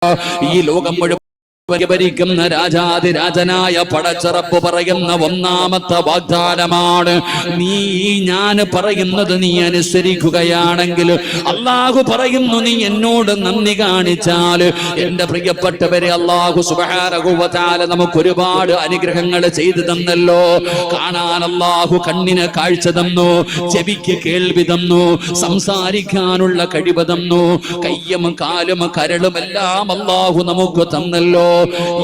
ഈ ലോകം മുഴുവൻ ഭരിക്കുന്ന രാജാതിരാജനായ പടച്ചറപ്പ് പറയുന്ന ഒന്നാമത്തെ വാഗ്ദാനമാണ്, നീ ഞാൻ പറയുന്നത് നീ അനുസരിക്കുകയാണെങ്കിൽ, അള്ളാഹു പറയുന്നു നീ എന്നോട് നന്ദി കാണിച്ചാൽ, എന്റെ പ്രിയപ്പെട്ടവരെ, അള്ളാഹു സുബ്ഹാനഹു വ തആല നമുക്ക് ഒരുപാട് അനുഗ്രഹങ്ങൾ ചെയ്തു തന്നല്ലോ. കാണാൻ അള്ളാഹു കണ്ണിന് കാഴ്ച തന്നു, ചെവിക്ക് കേൾവി തന്നു, സംസാരിക്കാനുള്ള കഴിവ് തന്നു, കയ്യും കാലും കരളും എല്ലാം അള്ളാഹു നമുക്ക് തന്നല്ലോ.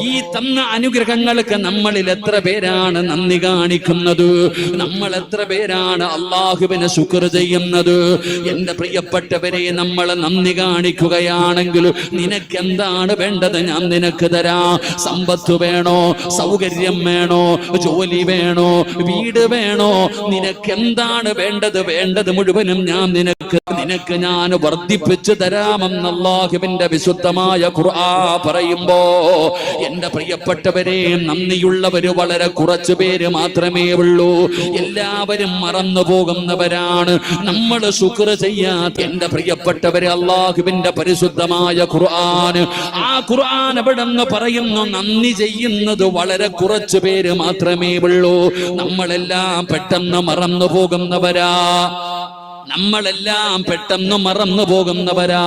ഈ തന്ന അനുഗ്രഹങ്ങൾക്ക് നമ്മളിൽ എത്ര പേരാണ് നന്ദി കാണിക്കുന്നത്? നമ്മൾ എത്ര പേരാണ് അള്ളാഹുവിന് ശുക്ർ ചെയ്യുന്നത്? എന്റെ പ്രിയപ്പെട്ടവരെ, നമ്മൾ നന്ദി കാണിക്കുകയാണെങ്കിൽ നിനക്ക് എന്താണ് വേണ്ടത്? ഞാൻ നിനക്ക് തരാം. സമ്പത്ത് വേണോ? സൗകര്യം വേണോ? ജോലി വേണോ? വീട് വേണോ? നിനക്ക് എന്താണ് വേണ്ടത്? വേണ്ടത് മുഴുവനും ഞാൻ നിനക്ക് ഞാൻ വർദ്ധിപ്പിച്ചു തരാമെന്ന് അല്ലാഹുവിന്റെ വിശുദ്ധമായ ഖുർആൻ പറയുമ്പോ, എന്റെ പ്രിയപ്പെട്ടവരെ, നന്ദിയുള്ളവര് വളരെ കുറച്ചു പേര് മാത്രമേ ഉള്ളൂ. എല്ലാവരും മറന്നു പോകുന്നവരാണ്. നമ്മൾ ശുക്ർ ചെയ്യാത്ത എന്റെ പ്രിയപ്പെട്ടവരെ, അല്ലാഹുവിന്റെ പരിശുദ്ധമായ ഖുർആൻ, ആ ഖുർആൻ എവിടെന്ന് പറയുന്നു, നന്ദി ചെയ്യുന്നത് വളരെ കുറച്ചു പേര് മാത്രമേ ഉള്ളൂ. നമ്മളെല്ലാം പെട്ടെന്ന് മറന്നു പോകുന്നവരാ. നമ്മളെല്ലാം പെട്ടെന്ന് മറന്നു പോകുന്നവരാ.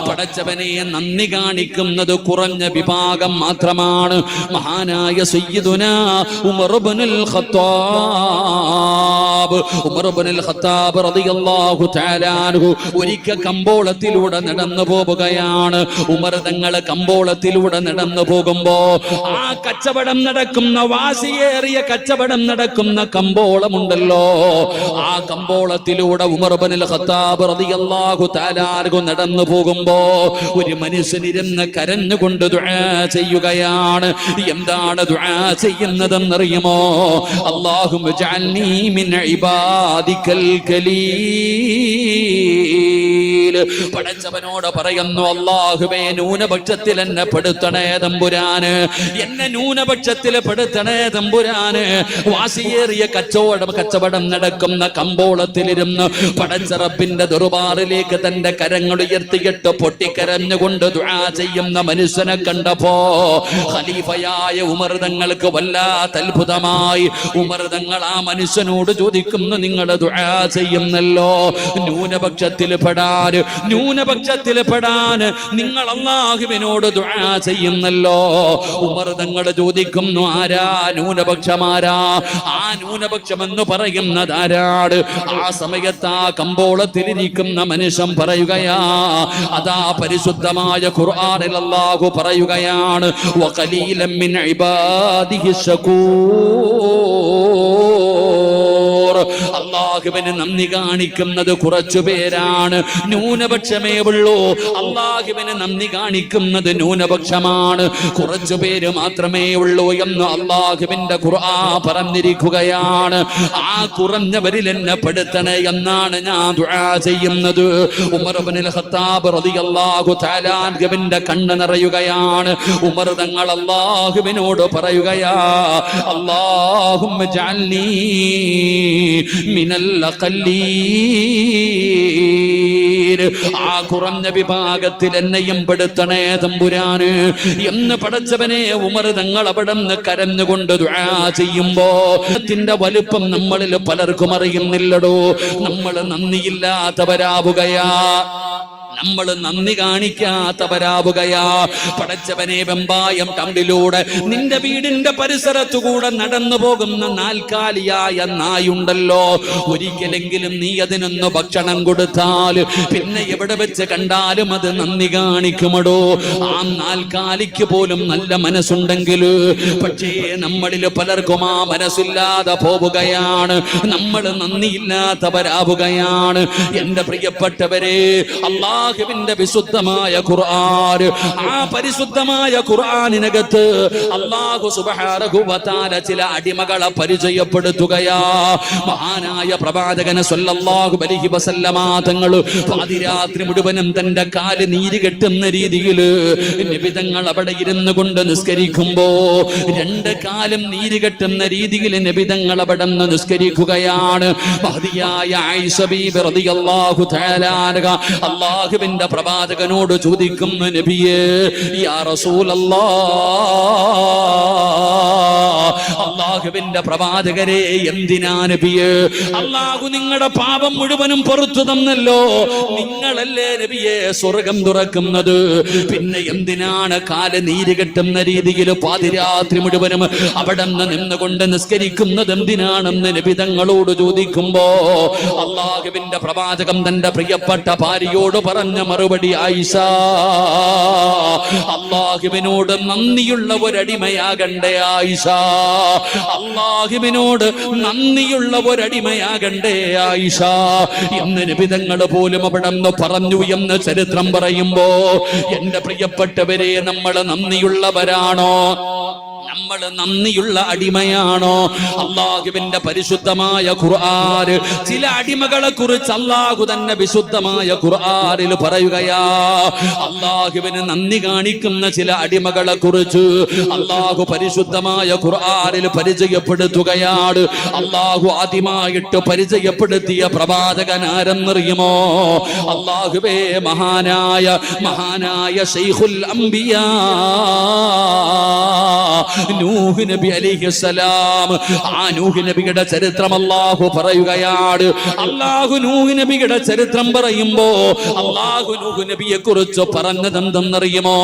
പടച്ചവനെ, നന്ദി കാണിക്കുന്നത് കുറഞ്ഞ വിഭാഗം മാത്രമാണ്. മഹാനായ സയ്യിദുനാ ഉമർ ഇബ്നുൽ ഖത്താബ് റളിയല്ലാഹു തആല അൻഹു ഒരിക്കൽ കമ്പോളത്തിലൂടെ നടന്നു പോവുകയാണ്. ഉമർ തങ്ങൾ കമ്പോളത്തിലൂടെ നടന്നു പോകുമ്പോ, ആ കച്ചവടം നടക്കുന്ന, വാശിയേറിയ കച്ചവടം നടക്കുന്ന കമ്പോളമുണ്ടല്ലോ, ആ കമ്പോളത്തിലൂടെ ഉമർ ഇബ്നുൽ ഖത്താബ് റളിയല്ലാഹു തആല അൻഹു നടന്നു പോകുമ്പോ ഒരു മനുഷ്യനിരുന്ന് കരഞ്ഞുകൊണ്ട് ദുആ ചെയ്യുകയാണ്. എന്താണ് ദുആ ചെയ്യുന്നതെന്നറിയുമോ? അല്ലാഹുമ്മ ജഅൽനീ മിൻ ഇബാദിക്കൽ ഖലീൽ. പടച്ചവനോട് പറയുന്നു, അല്ലാഹുവേ, ന്യൂനപക്ഷത്തിൽ എന്നെ പെടുത്തണേ തമ്പുരാന്, എന്നെ ന്യൂനപക്ഷത്തിൽ പെടുത്തണേ തമ്പുരാന്. വാശിയേറിയ കച്ചവടം നടക്കുന്ന കമ്പോളത്തിലിരുന്ന് പടച്ചറപ്പിന്റെ ദർബാറിലേക്ക് തന്റെ കരങ്ങൾ ഉയർത്തിയിട്ട് പൊട്ടിക്കരഞ്ഞുകൊണ്ട് ദുആ ചെയ്യുന്ന മനുഷ്യനെ കണ്ടപ്പോ ഖലീഫയായ ഉമർ തങ്ങൾക്ക് വല്ലാത്ത അത്ഭുതമായി. ഉമർ തങ്ങൾ ആ മനുഷ്യനോട് ചോദിക്കുന്നു, നിങ്ങൾ ദുആ ചെയ്യുന്നല്ലോ, ന്യൂനപക്ഷത്തിൽ പെടാൻ നിങ്ങൾ അല്ലാഹുവിനോട് ദുആ ചെയ്യുന്നല്ലോ. ഉമർ തങ്ങൾ ചോദിക്കുന്നു, ആരാ ന്യൂനപക്ഷമാരാ? ആ ന്യൂനപക്ഷം എന്ന് പറയുന്നത് ആരാണ്? ആ സമയത്ത് ആ കമ്പോളത്തിലിരിക്കുന്ന മനുഷ്യൻ പറയുകയാ, അതാ പരിശുദ്ധമായ ഖുർആനിൽ അല്ലാഹു പറയുകയാണ്, വഖലീലൻ മിൻ ഇബാദിഹി ശകൂർ. അല്ലാഹുവിന് നന്ദി കാണിക്കുന്നത് കുറച്ചു പേരാണ്, ന്യൂനപക്ഷമേ ഉള്ളൂ. അല്ലാഹുവിന് നന്ദി കാണിക്കുന്നത് ന്യൂനപക്ഷമാണ്, കുറച്ചു പേര് മാത്രമേ ഉള്ളൂ എന്ന് അല്ലാഹുവിന്റെ ഖുർആൻ പറഞ്ഞിരിക്കുകയാണ്. ആ കുറഞ്ഞവരിൽ എന്നെ പെടുത്തണേ എന്നാണ് ഞാൻ ദുആ ചെയ്യുന്നത്. ഉമർ ഇബ്നുൽ ഖത്താബ് റളിയല്ലാഹു തആല അൻഹുവിന്റെ കണ്ണ് നിറയുകയാണ്. ഉമർ തങ്ങൾ അല്ലാഹുവിനോട് പറയുകയാ, അല്ലാഹുമ്മ ജഅൽനീ മിനൽ ഖലീൽ. ആ കുറഞ്ഞ വിഭാഗത്തിൽ എന്നെയും പെടുത്തണേ തമ്പുരാന് എന്ന് പടച്ചവനെ ഉമർ തങ്ങൾ അവിടെ നിന്ന് കരഞ്ഞുകൊണ്ട് ദുആ ചെയ്യുമ്പോ, ത്തിന്റെ വലുപ്പം നമ്മളിൽ പലർക്കും അറിയുന്നില്ലടോ. നമ്മൾ നന്ദിയില്ലാത്തവരാവുകയാ, നമ്മൾ നന്ദി കാണിക്കാത്തവരാവുകയാ. പടച്ചവനെ, വെമ്പായം ടൗണിലൂടെ നിന്റെ വീടിന്റെ പരിസരത്തുകൂടെ നടന്നു പോകുന്ന നാൽക്കാലിയായ നായുണ്ടല്ലോ, ഒരിക്കലെങ്കിലും നീ അതിനൊന്ന് ഭക്ഷണം കൊടുത്താൽ പിന്നെ എവിടെ വെച്ച് കണ്ടാലും അത് നന്ദി കാണിക്കുമടോ. ആ നാൽക്കാലിക്ക് പോലും നല്ല മനസ്സുണ്ടെങ്കിൽ, പക്ഷേ നമ്മളിൽ പലർക്കും ആ മനസ്സില്ലാതെ പോവുകയാണ്. നമ്മൾ നന്ദിയില്ലാത്തവരാവുകയാണ്. എന്റെ പ്രിയപ്പെട്ടവരെ, അല്ലാഹുവിന്റെ വിശുദ്ധമായ ഖുർആൻ, ആ പരിശുദ്ധമായ ഖുർആനിനകത്ത് അല്ലാഹു സുബ്ഹാനഹു വ തആല ചില അടിമകളെ പരിചയപ്പെടുത്തുകയാ. മഹാനായ പ്രവാചകൻ സല്ലല്ലാഹു അലൈഹി വസല്ലമ തങ്ങൾ പാതിരാത്രി മുഴുവനും തന്റെ കാല് നീര് കെട്ടുന്ന രീതിയിൽ നബി തങ്ങൾ അവിടെ ഇരുന്നു കൊണ്ട് നിസ്കരിക്കുമ്പോ, രണ്ട് കാലും നീര് കെട്ടുന്ന രീതിയിൽ നബി തങ്ങൾ അവിടെ നിന്ന് നിസ്കരിക്കുകയാണ്. മഹദിയായ ആയിഷ ബീബി റളിയല്ലാഹു തആല അൻഹ അല്ലാഹുവിന്റെ പ്രവാചകനോട് ചോദിക്കുന്നു, നബിയേ യാ റസൂലല്ലാഹ്, അല്ലാഹുവിന്റെ പ്രവാചകരെ എന്തിനാ നബിയേ? അല്ലാഹു നിങ്ങളുടെ പാപം മുഴുവനും പുറത്തു തന്നല്ലോ, നിങ്ങളല്ലേ നബിയെ സ്വർഗം തുറക്കുന്നത്, പിന്നെ എന്തിനാണ് കാല് നീര് കെട്ടുന്ന രീതിയിൽ പാതിരാത്രി മുഴുവനും അവിടെ നിന്നുകൊണ്ട് നിസ്കരിക്കുന്നത് എന്തിനാണെന്ന് നബി തങ്ങളോട് ചോദിക്കുമ്പോ അല്ലാഹുവിന്റെ പ്രവാചകം തന്റെ പ്രിയപ്പെട്ട ഭാര്യയോട് പറഞ്ഞ മറുപടി, ആയിഷ, അല്ലാഹുവിനോട് നന്ദിയുള്ള ഒരടിമയാകണ്ടേ ആയിഷ, അല്ലാഹുവിനോട് നന്ദിയുള്ള ഒരടിമയാകണ്ടേ ആയിഷ എന്ന് നബി തങ്ങൾ പോലും അവിടെ പറഞ്ഞു എന്ന് ചരിത്രം പറയുമ്പോ, എന്റെ പ്രിയപ്പെട്ടവരെ, നമ്മൾ നന്ദിയുള്ളവരാണോ? നമ്മൾ നന്ദിയുള്ള അടിമയാണോ? അല്ലാഹുവിന്റെ പരിശുദ്ധമായ ഖുർആൻ ചില അടിമകളെ കുറിച്ച് അല്ലാഹു തന്നെ വിശുദ്ധമായ ഖുർആനിൽ പറയുകയാ. അല്ലാഹുവിന് നന്ദി കാണിക്കുന്ന ചില അടിമകളെ കുറിച്ച് അല്ലാഹു പരിശുദ്ധമായ ഖുർആനിൽ പരിചയപ്പെടുത്തുകയാണ്. അല്ലാഹു ആദ്യമായിട്ട് പരിചയപ്പെടുത്തിയ പ്രവാചകൻ ആരെന്നറിയുമോ? അല്ലാഹുവേ, മഹാനായ ശൈഖുൽ അംബിയാ നൂഹ് നബി അലൈഹിസ്സലാം. ആ നൂഹ് നബിയുടെ ചരിത്രം അല്ലാഹു പറയുകയാണ്. അല്ലാഹു നൂഹ് നബിയുടെ ചരിത്രം പറയുമ്പോ അല്ലാഹു നൂഹ് നബിയെ കുറിച്ച് പറഞ്ഞത് എന്തെന്നറിയുമോ?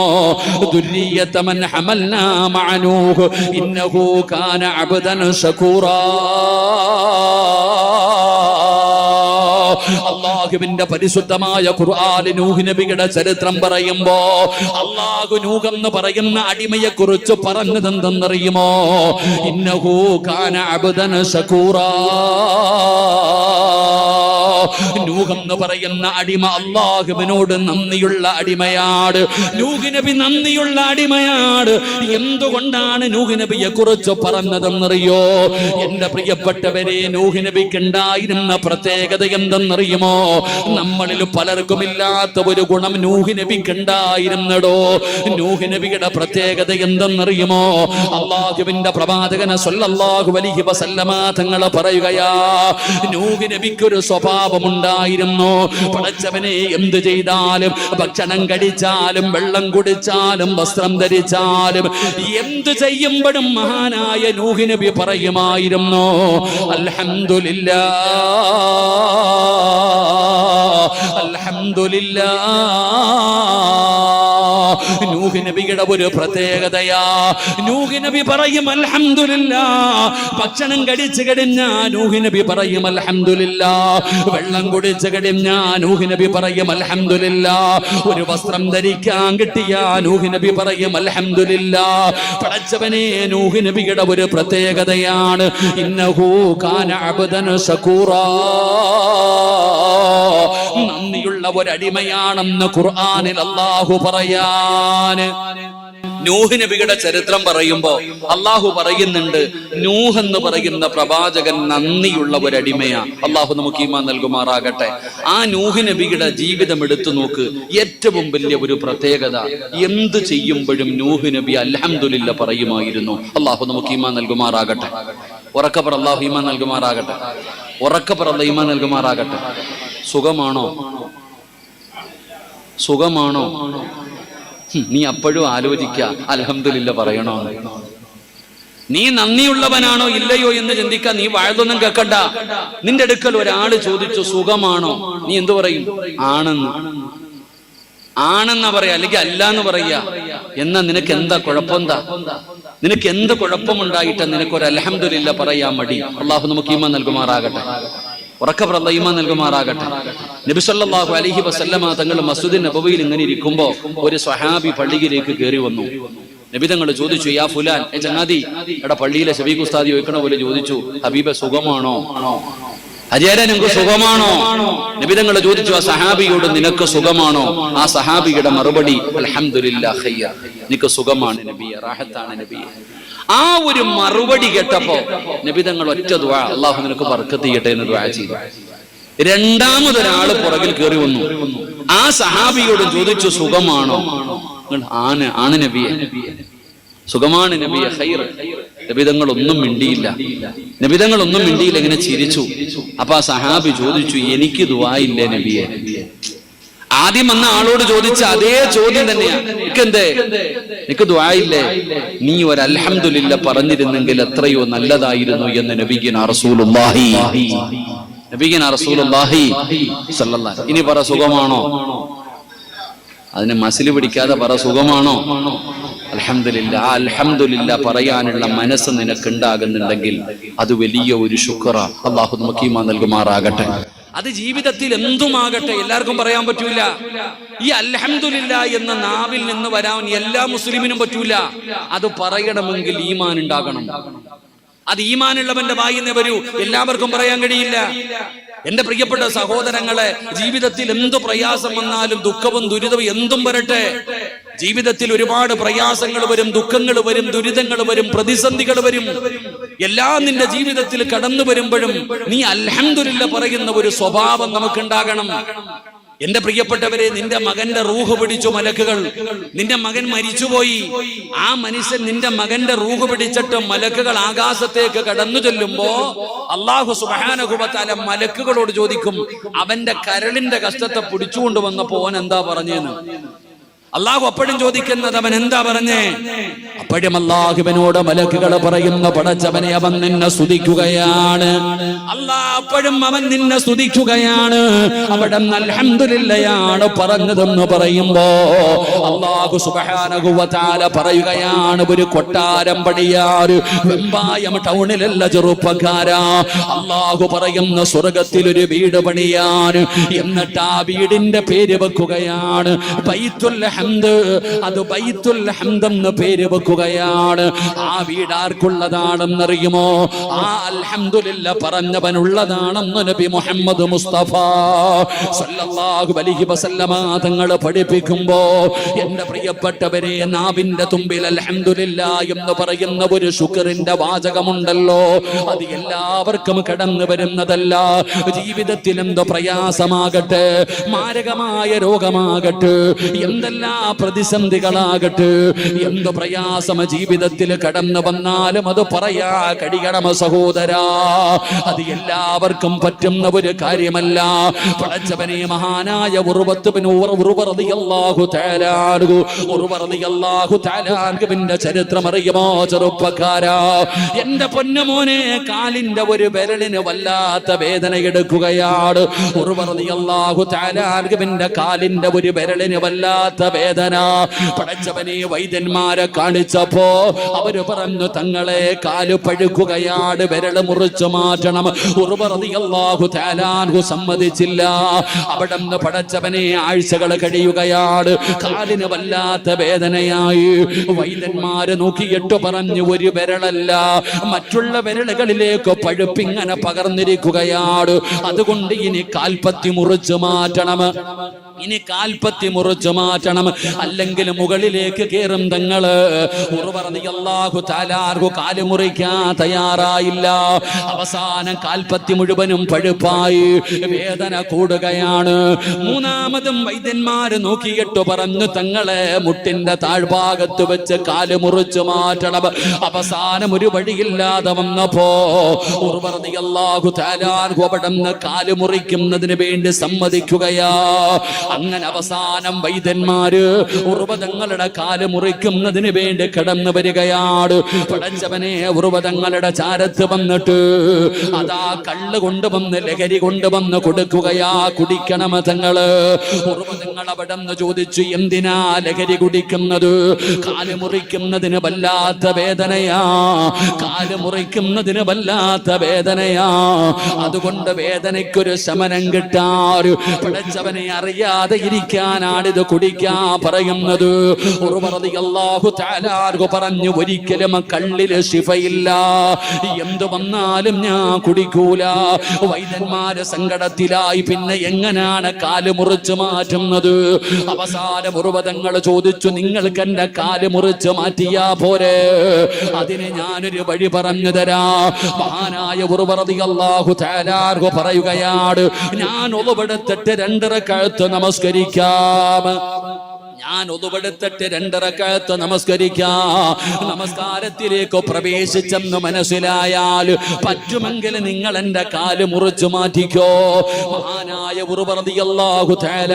ദുർരിയത മൻ ഹമൽനാ മഅ നൂഹ് ഇന്നഹു കാന അബ്ദൻ ശകൂറാ. അല്ലാഹുവിന്റെ പരിശുദ്ധമായ ഖുർആനിൽ നൂഹ് നബിയുടെ ചരിത്രം പറയുമ്പോ അല്ലാഹു നൂഹ് എന്ന് പറയുന്ന അടിമയെ കുറിച്ച് പറഞ്ഞത് എന്തെന്നറിയുമോ? ഇന്നഹു കാന അബ്ദൻ ശകൂറാ. നൂഹ് എന്ന് പറയുന്ന അടിമ അല്ലാഹുവിനോട് നന്ദിയുള്ള അടിമയാണ്. നൂഹ് നബി നന്ദിയുള്ള അടിമയാണ്. എന്തുകൊണ്ടാണ് നൂഹ് നബിയെ കുറിച്ച് പറഞ്ഞതെന്നറിയോ? എന്റെ പ്രിയപ്പെട്ടവരെ, നൂഹ് നബിക്ക് ഉണ്ടായിരുന്ന പ്രത്യേകത എന്തെന്നറിയുമോ? നമ്മളിൽ പലർക്കും ഇല്ലാത്ത ഒരു ഗുണം നൂഹ് നബിക്ക് ഉണ്ടായിരുന്നടോ. നൂഹ് നബിയുടെ പ്രത്യേകത എന്തെന്നറിയുമോ? അല്ലാഹുവിന്റെ പ്രവാചകൻ സ്വല്ലല്ലാഹു അലൈഹി വസല്ലമ തങ്ങൾ പറയുകയാ, നൂഹ് നബിക്ക് ഒരു സ്വഭാവമുണ്ടായിരുന്നു. പടച്ചവനെ, എന്ത് ചെയ്താലും, ഭക്ഷണം കഴിച്ചാലും, വെള്ളം കുടിച്ചാലും, വസ്ത്രം ധരിച്ചാലും, എന്ത് ചെയ്യുമ്പോഴും മഹാനായ നൂഹ് നബി പറയുമായിരുന്നു, അൽഹംദുലില്ലാഹ്, അൽഹംദുലില്ലാഹ്. നൂഹ് നബിയുടെ ഒരു പ്രത്യേകതയാ. നൂഹ് നബി പറയും അൽഹംദുലില്ലാഹ്. ഭക്ഷണം കഴിച്ചു കഴിഞ്ഞാ നൂഹ് നബി പറയും അൽഹംദുലില്ലാഹ്. വെള്ളം കുടിച്ചു കഴിഞ്ഞാ നൂഹ് നബി പറയും അൽഹംദുലില്ലാഹ്. ഒരു വസ്ത്രം ധരിക്കാൻ കിട്ടിയാ നൂഹ് നബി പറയും അൽഹംദുലില്ലാഹ്. പടച്ചവനെ, നൂഹ് നബിയുടെ ഒരു പ്രത്യേകതയാണ്, ഇന്നഹു കാന അബ്ദൻ ശകൂറാ. നന്ദിയുള്ള ഒരടിമയാണെന്ന് ഖുർആനിൽ അല്ലാഹു പറയാൻ. നൂഹ് നബിയുടെ ചരിത്രം പറയുമ്പോ അല്ലാഹു പറയുന്നുണ്ട്, നൂഹ് എന്ന് പറയുന്ന പ്രവാചകൻ നന്ദിയുള്ള ഒരടിമയാ. അല്ലാഹു നമുക്ക് ഈമാൻ നൽകുമാറാകട്ടെ. ആ നൂഹ് നബിയുടെ ജീവിതം എടുത്തു നോക്ക്. ഏറ്റവും വലിയ ഒരു പ്രത്യേകത, എന്ത് ചെയ്യുമ്പോഴും നൂഹ് നബി അൽഹംദുലില്ലാ പറയുമായിരുന്നു. അല്ലാഹു നമുക്ക് ഈമാൻ നൽകുമാറാകട്ടെ. ഉറക്കപ്പറ അല്ലാഹു ഈമാൻ നൽകുമാറാകട്ടെ. ഉറക്കപ്പറ അല്ലാഹു ഈമാൻ നൽകുമാറാകട്ടെ. സുഖമാണോ? സുഖമാണോ? നീ അപ്പോഴും ആലോചിക്ക, അൽഹംദുലില്ലാ പറയണോ? നീ നന്ദിയുള്ളവനാണോ ഇല്ലയോ എന്ന് ചിന്തിക്കാൻ. നീ വാഴതൊന്നും കേൾക്കണ്ട. നിന്റെ അടുക്കൽ ഒരാള് ചോദിച്ചു, സുഖമാണോ? നീ എന്തു പറയും? ആണെന്നാ പറയാ, അല്ലെങ്കിൽ അല്ല എന്ന് പറയാ. എന്നാ നിനക്ക് എന്താ കുഴപ്പമെന്താ? നിനക്ക് എന്ത് കുഴപ്പമുണ്ടായിട്ട് നിനക്കൊരു അൽഹംദുലില്ലാ പറയാൻ മടി? അല്ലാഹു നമുക്ക് ഈമാൻ നൽകുമാറാകട്ടെ. ഉറക്കപ്പുറം ഈമാൻ നൽകുമാറാകട്ടെ. നബി സല്ലല്ലാഹു അലൈഹി വസല്ലമ തങ്ങൾ മസ്ജിദ് നബവിയിൽ ഇങ്ങനെ ഇരിക്കുമ്പോ ഒരു സ്വഹാബി പള്ളിയിലേക്ക് കയറി വന്നു. നബി തങ്ങൾ ചോദിച്ചു, യാ ഫുലാൻ, ചങ്ങാതി, എടാ പള്ളിയിലെ ശഫീഖ് ഉസ്താദി ചോദിക്കണ പോലെ ചോദിച്ചു, ഹബീബെ സുഖമാണോ? അജയര, നിനക്ക് സുഖമാണോ? നബി തങ്ങൾ ചോദിച്ചു ആ സഹാബിയോട്, നിനക്ക് സുഖമാണോ? ആ സഹാബിയുടെ മറുപടി, അൽഹംദുലില്ലാ ഖൈർ, നിനക്ക് സുഖമാണ് നബിയെ, റാഹത്താണ് നബിയെ. ആ ഒരു മറുപടി കേട്ടപ്പോ നബി തങ്ങൾ ഒറ്റ ദുആ, അല്ലാഹു നിനക്ക് ബർക്കത്ത് ചെയ്യട്ടെ എന്ന് ദുആ ചെയ്തു. രണ്ടാമതൊരാള് പുറകിൽ കയറി വന്നു. ആ സഹാബിയോട് ചോദിച്ചു, സുഖമാണോ? ആണ് നബിയെ, സുഖമാണ് നബിയെ, ഖൈർ. നബിതങ്ങൾ ഒന്നും മിണ്ടിയില്ല. ഇങ്ങനെ ചിരിച്ചു. അപ്പൊ ആ സഹാബി ചോദിച്ചു, എനിക്ക് ദുആ ഇല്ലേ നബിയെ? ആദ്യം വന്ന ആളോട് ചോദിച്ച അതേ ചോദ്യം തന്നെയാണ്. നിനക്കെന്തേ, നിനക്ക് ദുആയില്ലേ? നീ ഒരു അൽഹംദുലില്ല പറഞ്ഞിരുന്നെങ്കിൽ എത്രയോ നല്ലതായിരുന്നു എന്ന് നബിഗിന റസൂലുള്ളാഹി സ്വല്ലല്ലാഹു. ഇനി പറ സുഖമാണോ? അതിന് മസിൽ പിടിക്കാതെ പറ സുഖമാണോ? അൽഹംദുലില്ലാ. അൽഹംദുലില്ലാ പറയാനുള്ള മനസ്സ് നിനക്ക് ഉണ്ടാകുന്നുണ്ടെങ്കിൽ അത് വലിയ ഒരു ശുക്റാ. അല്ലാഹു നമുക്ക് ഈമാൻ നൽകുമാറാകട്ടെ. അത് ജീവിതത്തിൽ എന്തുമാകട്ടെ എല്ലാവർക്കും പറയാൻ പറ്റൂല. ഈ അൽഹംദുലില്ലാ എന്ന നാവിൽ നിന്ന് വരാൻ എല്ലാ മുസ്ലിമിനും പറ്റൂല. അത് പറയണമെങ്കിൽ ഈമാൻ ഉണ്ടാകണം. അത് ഈമാനുള്ളവന്റെ വായിന്ന് വരൂ. എല്ലാവർക്കും പറയാൻ കഴിയില്ല. എന്റെ പ്രിയപ്പെട്ട സഹോദരങ്ങളെ, ജീവിതത്തിൽ എന്തു പ്രയാസം വന്നാലും, ദുഃഖവും ദുരിതവും എന്തും വരട്ടെ, ജീവിതത്തിൽ ഒരുപാട് പ്രയാസങ്ങൾ വരും, ദുഃഖങ്ങൾ വരും, ദുരിതങ്ങൾ വരും, പ്രതിസന്ധികൾ വരും. എല്ലാം നിന്റെ ജീവിതത്തിൽ കടന്നു വരുമ്പോഴും നീ അൽഹംദുലില്ലാ പറയുന്ന ഒരു സ്വഭാവം നമുക്കുണ്ടാകണം. എന്റെ പ്രിയപ്പെട്ടവരെ, നിന്റെ മകന്റെ റൂഹ് പിടിച്ചു മലക്കുകൾ. നിന്റെ മകൻ മരിച്ചുപോയി. ആ മനുഷ്യൻ നിന്റെ മകന്റെ റൂഹ് പിടിച്ചിട്ട് മലക്കുകൾ ആകാശത്തേക്ക് കടന്നു ചെല്ലുമ്പോ അല്ലാഹു സുബ്ഹാനഹു വ തആല മലക്കുകളോട് ചോദിക്കും, അവന്റെ കരളിന്റെ കഷ്ടത്തെ പിടിച്ചുകൊണ്ട് വന്നപ്പോ ഓൻ എന്താ പറഞ്ഞേന്ന്. അള്ളാഹു അപ്പോഴും ചോദിക്കുന്നത് അവൻ എന്താ പറഞ്ഞേ. അപ്പോഴും അള്ളാഹുവിനോട് മലക്കുകൾ പറയുന്ന, പടച്ചവനെ അവൻ നിന്നെ സ്തുതിക്കുകയാണ്. അള്ളാഹ് അപ്പോഴും അവൻ നിന്നെ സ്തുതിക്കുകയാണ്. അവിടെ അൽഹംദുലില്ലയാണ് പറഞ്ഞതെന്ന് പറയുമ്പോ അള്ളാഹു സുബ്ഹാനഹു വ തആല പറയുകയാണ്, ഒരു കൊട്ടാരം പണിയാറ് വെമ്പായം ടൗണിലല്ല ചെറുപ്പക്കാരാ. അള്ളാഹു പറയുന്ന സ്വർഗത്തിൽ ഒരു വീട് പണിയാറ്. എന്നിട്ട് ആ വീടിന്റെ പേര് വെക്കുകയാണ് ബൈത്തുൽ ഹംദ്. അത് ബൈത്തുൽ ഹംദ് എന്ന് പേര് വെക്കുകയാണ്. ആ വീട് ആർക്കുള്ളതാണെന്നറിയുമോ? ആ അൽഹംദുലില്ലാ പറഞ്ഞവനുള്ളതാണെന്ന് നബി മുഹമ്മദ് മുസ്തഫ സല്ലല്ലാഹു അലൈഹി വസല്ലമ തങ്ങൾ പഠിപ്പിക്കുമ്പോ, എന്റെ പ്രിയപ്പെട്ടവരെ, നാവിന്റെ തുമ്പിൽ അൽഹംദുലില്ലാ എന്ന് പറയുന്ന ഒരു ശുക്റിന്റെ വാചകമുണ്ടല്ലോ, അത് എല്ലാവർക്കും കടന്നു വരുന്നതല്ല. ജീവിതത്തിൽ എന്തോ പ്രയാസമാകട്ടെ, മാരകമായ രോഗമാകട്ടെ, എന്തെല്ലാം പ്രതിസന്ധികളാകട്ടെ, എന്ത് പ്രയാസം ജീവിതത്തിൽ കടന്നു വന്നാലും അത് പറയാ കഴിയണം സഹോദരാ. അത് എല്ലാവർക്കും പറ്റുന്ന ഒരു കാര്യമല്ല. പടച്ചവനെ, മഹാനായ ഉർവത്ത് ബിൻ റളിയല്ലാഹു തആല അൻഹുവിന്റെ ചരിത്രം അറിയുമോ ചെറുപ്പക്കാരാ? എന്റെ പൊന്നുമോനെ, കാലിന്റെ ഒരു വിരലിന് വല്ലാത്ത വേദന എടുക്കുകയാണ്. റളിയല്ലാഹു തആല അൻഹുവിന്റെ കാലിന്റെ ഒരു വിരലിന് വല്ലാത്ത വേദന. പടച്ചവനെ, വൈദ്യന്മാരെ കാണിച്ചപ്പോ അവര് പറഞ്ഞു, തങ്ങളെ കാല് പഴുക്കുകയാണ്, വിരല് മുറിച്ചു മാറ്റണം. റളിയല്ലാഹു തആല അൻഹു സമ്മതിച്ചില്ല. അവിടെ നിന്ന് പടച്ചവനെ ആഴ്ചകൾ കഴിയുകയാണ്. കാലിന് വല്ലാത്ത വേദനയായി. വൈദ്യന്മാര് നോക്കിയിട്ട് പറഞ്ഞു, ഒരു വിരലല്ല, മറ്റുള്ള വിരലുകളിലേക്ക് പഴുപ്പിങ്ങനെ പകർന്നിരിക്കുകയാണ്. അതുകൊണ്ട് ഇനി കാൽപ്പത്തി മുറിച്ചു മാറ്റണം. ഇനി കാൽപ്പത്തി മുറിച്ചു മാറ്റണം, അല്ലെങ്കിൽ മുകളിലേക്ക് കയറും തങ്ങള്. റളിയല്ലാഹു തആല അൻഹു കാല് മുറിക്കാൻ തയ്യാറായില്ല. അവസാനം കാൽപ്പത്തി മുഴുവനും പഴുപ്പായി, വേദന കൂടുകയാണ്. മൂന്നാമതും വൈദ്യന്മാര് നോക്കിയിട്ട് പറഞ്ഞു, തങ്ങളെ മുട്ടിന്റെ താഴ്ഭാഗത്ത് വെച്ച് കാല് മുറിച്ചു മാറ്റണം. അവസാനം ഒരു വഴിയില്ലാതെ വന്നപ്പോ റളിയല്ലാഹു തആല അൻഹു അവിടുന്ന് കാല് മുറിക്കുന്നതിന് വേണ്ടി സമ്മതിക്കുകയാ. അങ്ങനെ അവസാനം വൈദ്യന്മാര് ഉർവതങ്ങളുടെ കാല് മുറിക്കുന്നതിന് വേണ്ടി കടന്നു വരികയാണ്. പടച്ചവനെ, ഉർവതങ്ങളുടെ ചാരത്ത് വന്നിട്ട് അതാ കള്ള് കൊണ്ടുവന്ന്, ലഹരി കൊണ്ടുവന്ന് കൊടുക്കുകയാ. കുടിക്കണം തങ്ങള്. ഉർവതങ്ങൾ അവിടെ നിന്ന് ചോദിച്ചു, എന്തിനാ ലഹരി കുടിക്കുന്നത്? കാല് മുറിക്കുന്നതിന് വല്ലാത്ത വേദനയാ, കാല് മുറിക്കുന്നതിന് വല്ലാത്ത വേദനയാ. അതുകൊണ്ട് വേദനയ്ക്കൊരു ശമനം കിട്ടാറ്. പടച്ചവനെ, അറിയാതെ ഇരിക്കാനാണിത് കുടിക്കാൻ പറയുന്നത്. റളിയല്ലാഹു തആല അൻഹു പറഞ്ഞു, ഒരിക്കലും കള്ളില് ശിഫയില്ല, എന്തു വന്നാലും ഞാൻ കുടിക്കൂല. വൈദ്യന്മാര് സങ്കടത്തിലായി, പിന്നെ എങ്ങനെയാണ് കാല് മുറിച്ചു മാറ്റുന്നത്? അവസാനം ഉർവതങ്ങൾ ചോദിച്ചു, നിങ്ങൾക്ക് എന്റെ കാല് മുറിച്ചു മാറ്റിയാ പോരെ? അതിന് ഞാനൊരു വഴി പറഞ്ഞു തരാ. മഹാനായ റളിയല്ലാഹു തആല അൻഹു പറയുകയാണ്, ഞാൻ ഒളിവെടുത്തിട്ട് 2 റക്അത്ത് നമസ്കരിക്കാം. ഞാൻ ഒതുവെടുത്തിട്ട് 2 റക്അത്ത് നമസ്കരിക്കാം. നമസ്കാരത്തിലേക്ക് പ്രവേശിച്ചെന്ന് മനസ്സിലായാൽ പറ്റുമെങ്കിൽ നിങ്ങൾ എന്റെ കാല് മുറിച്ചു മാറ്റിക്കോ. മഹാനായ ഉർവ റളിയല്ലാഹു തആല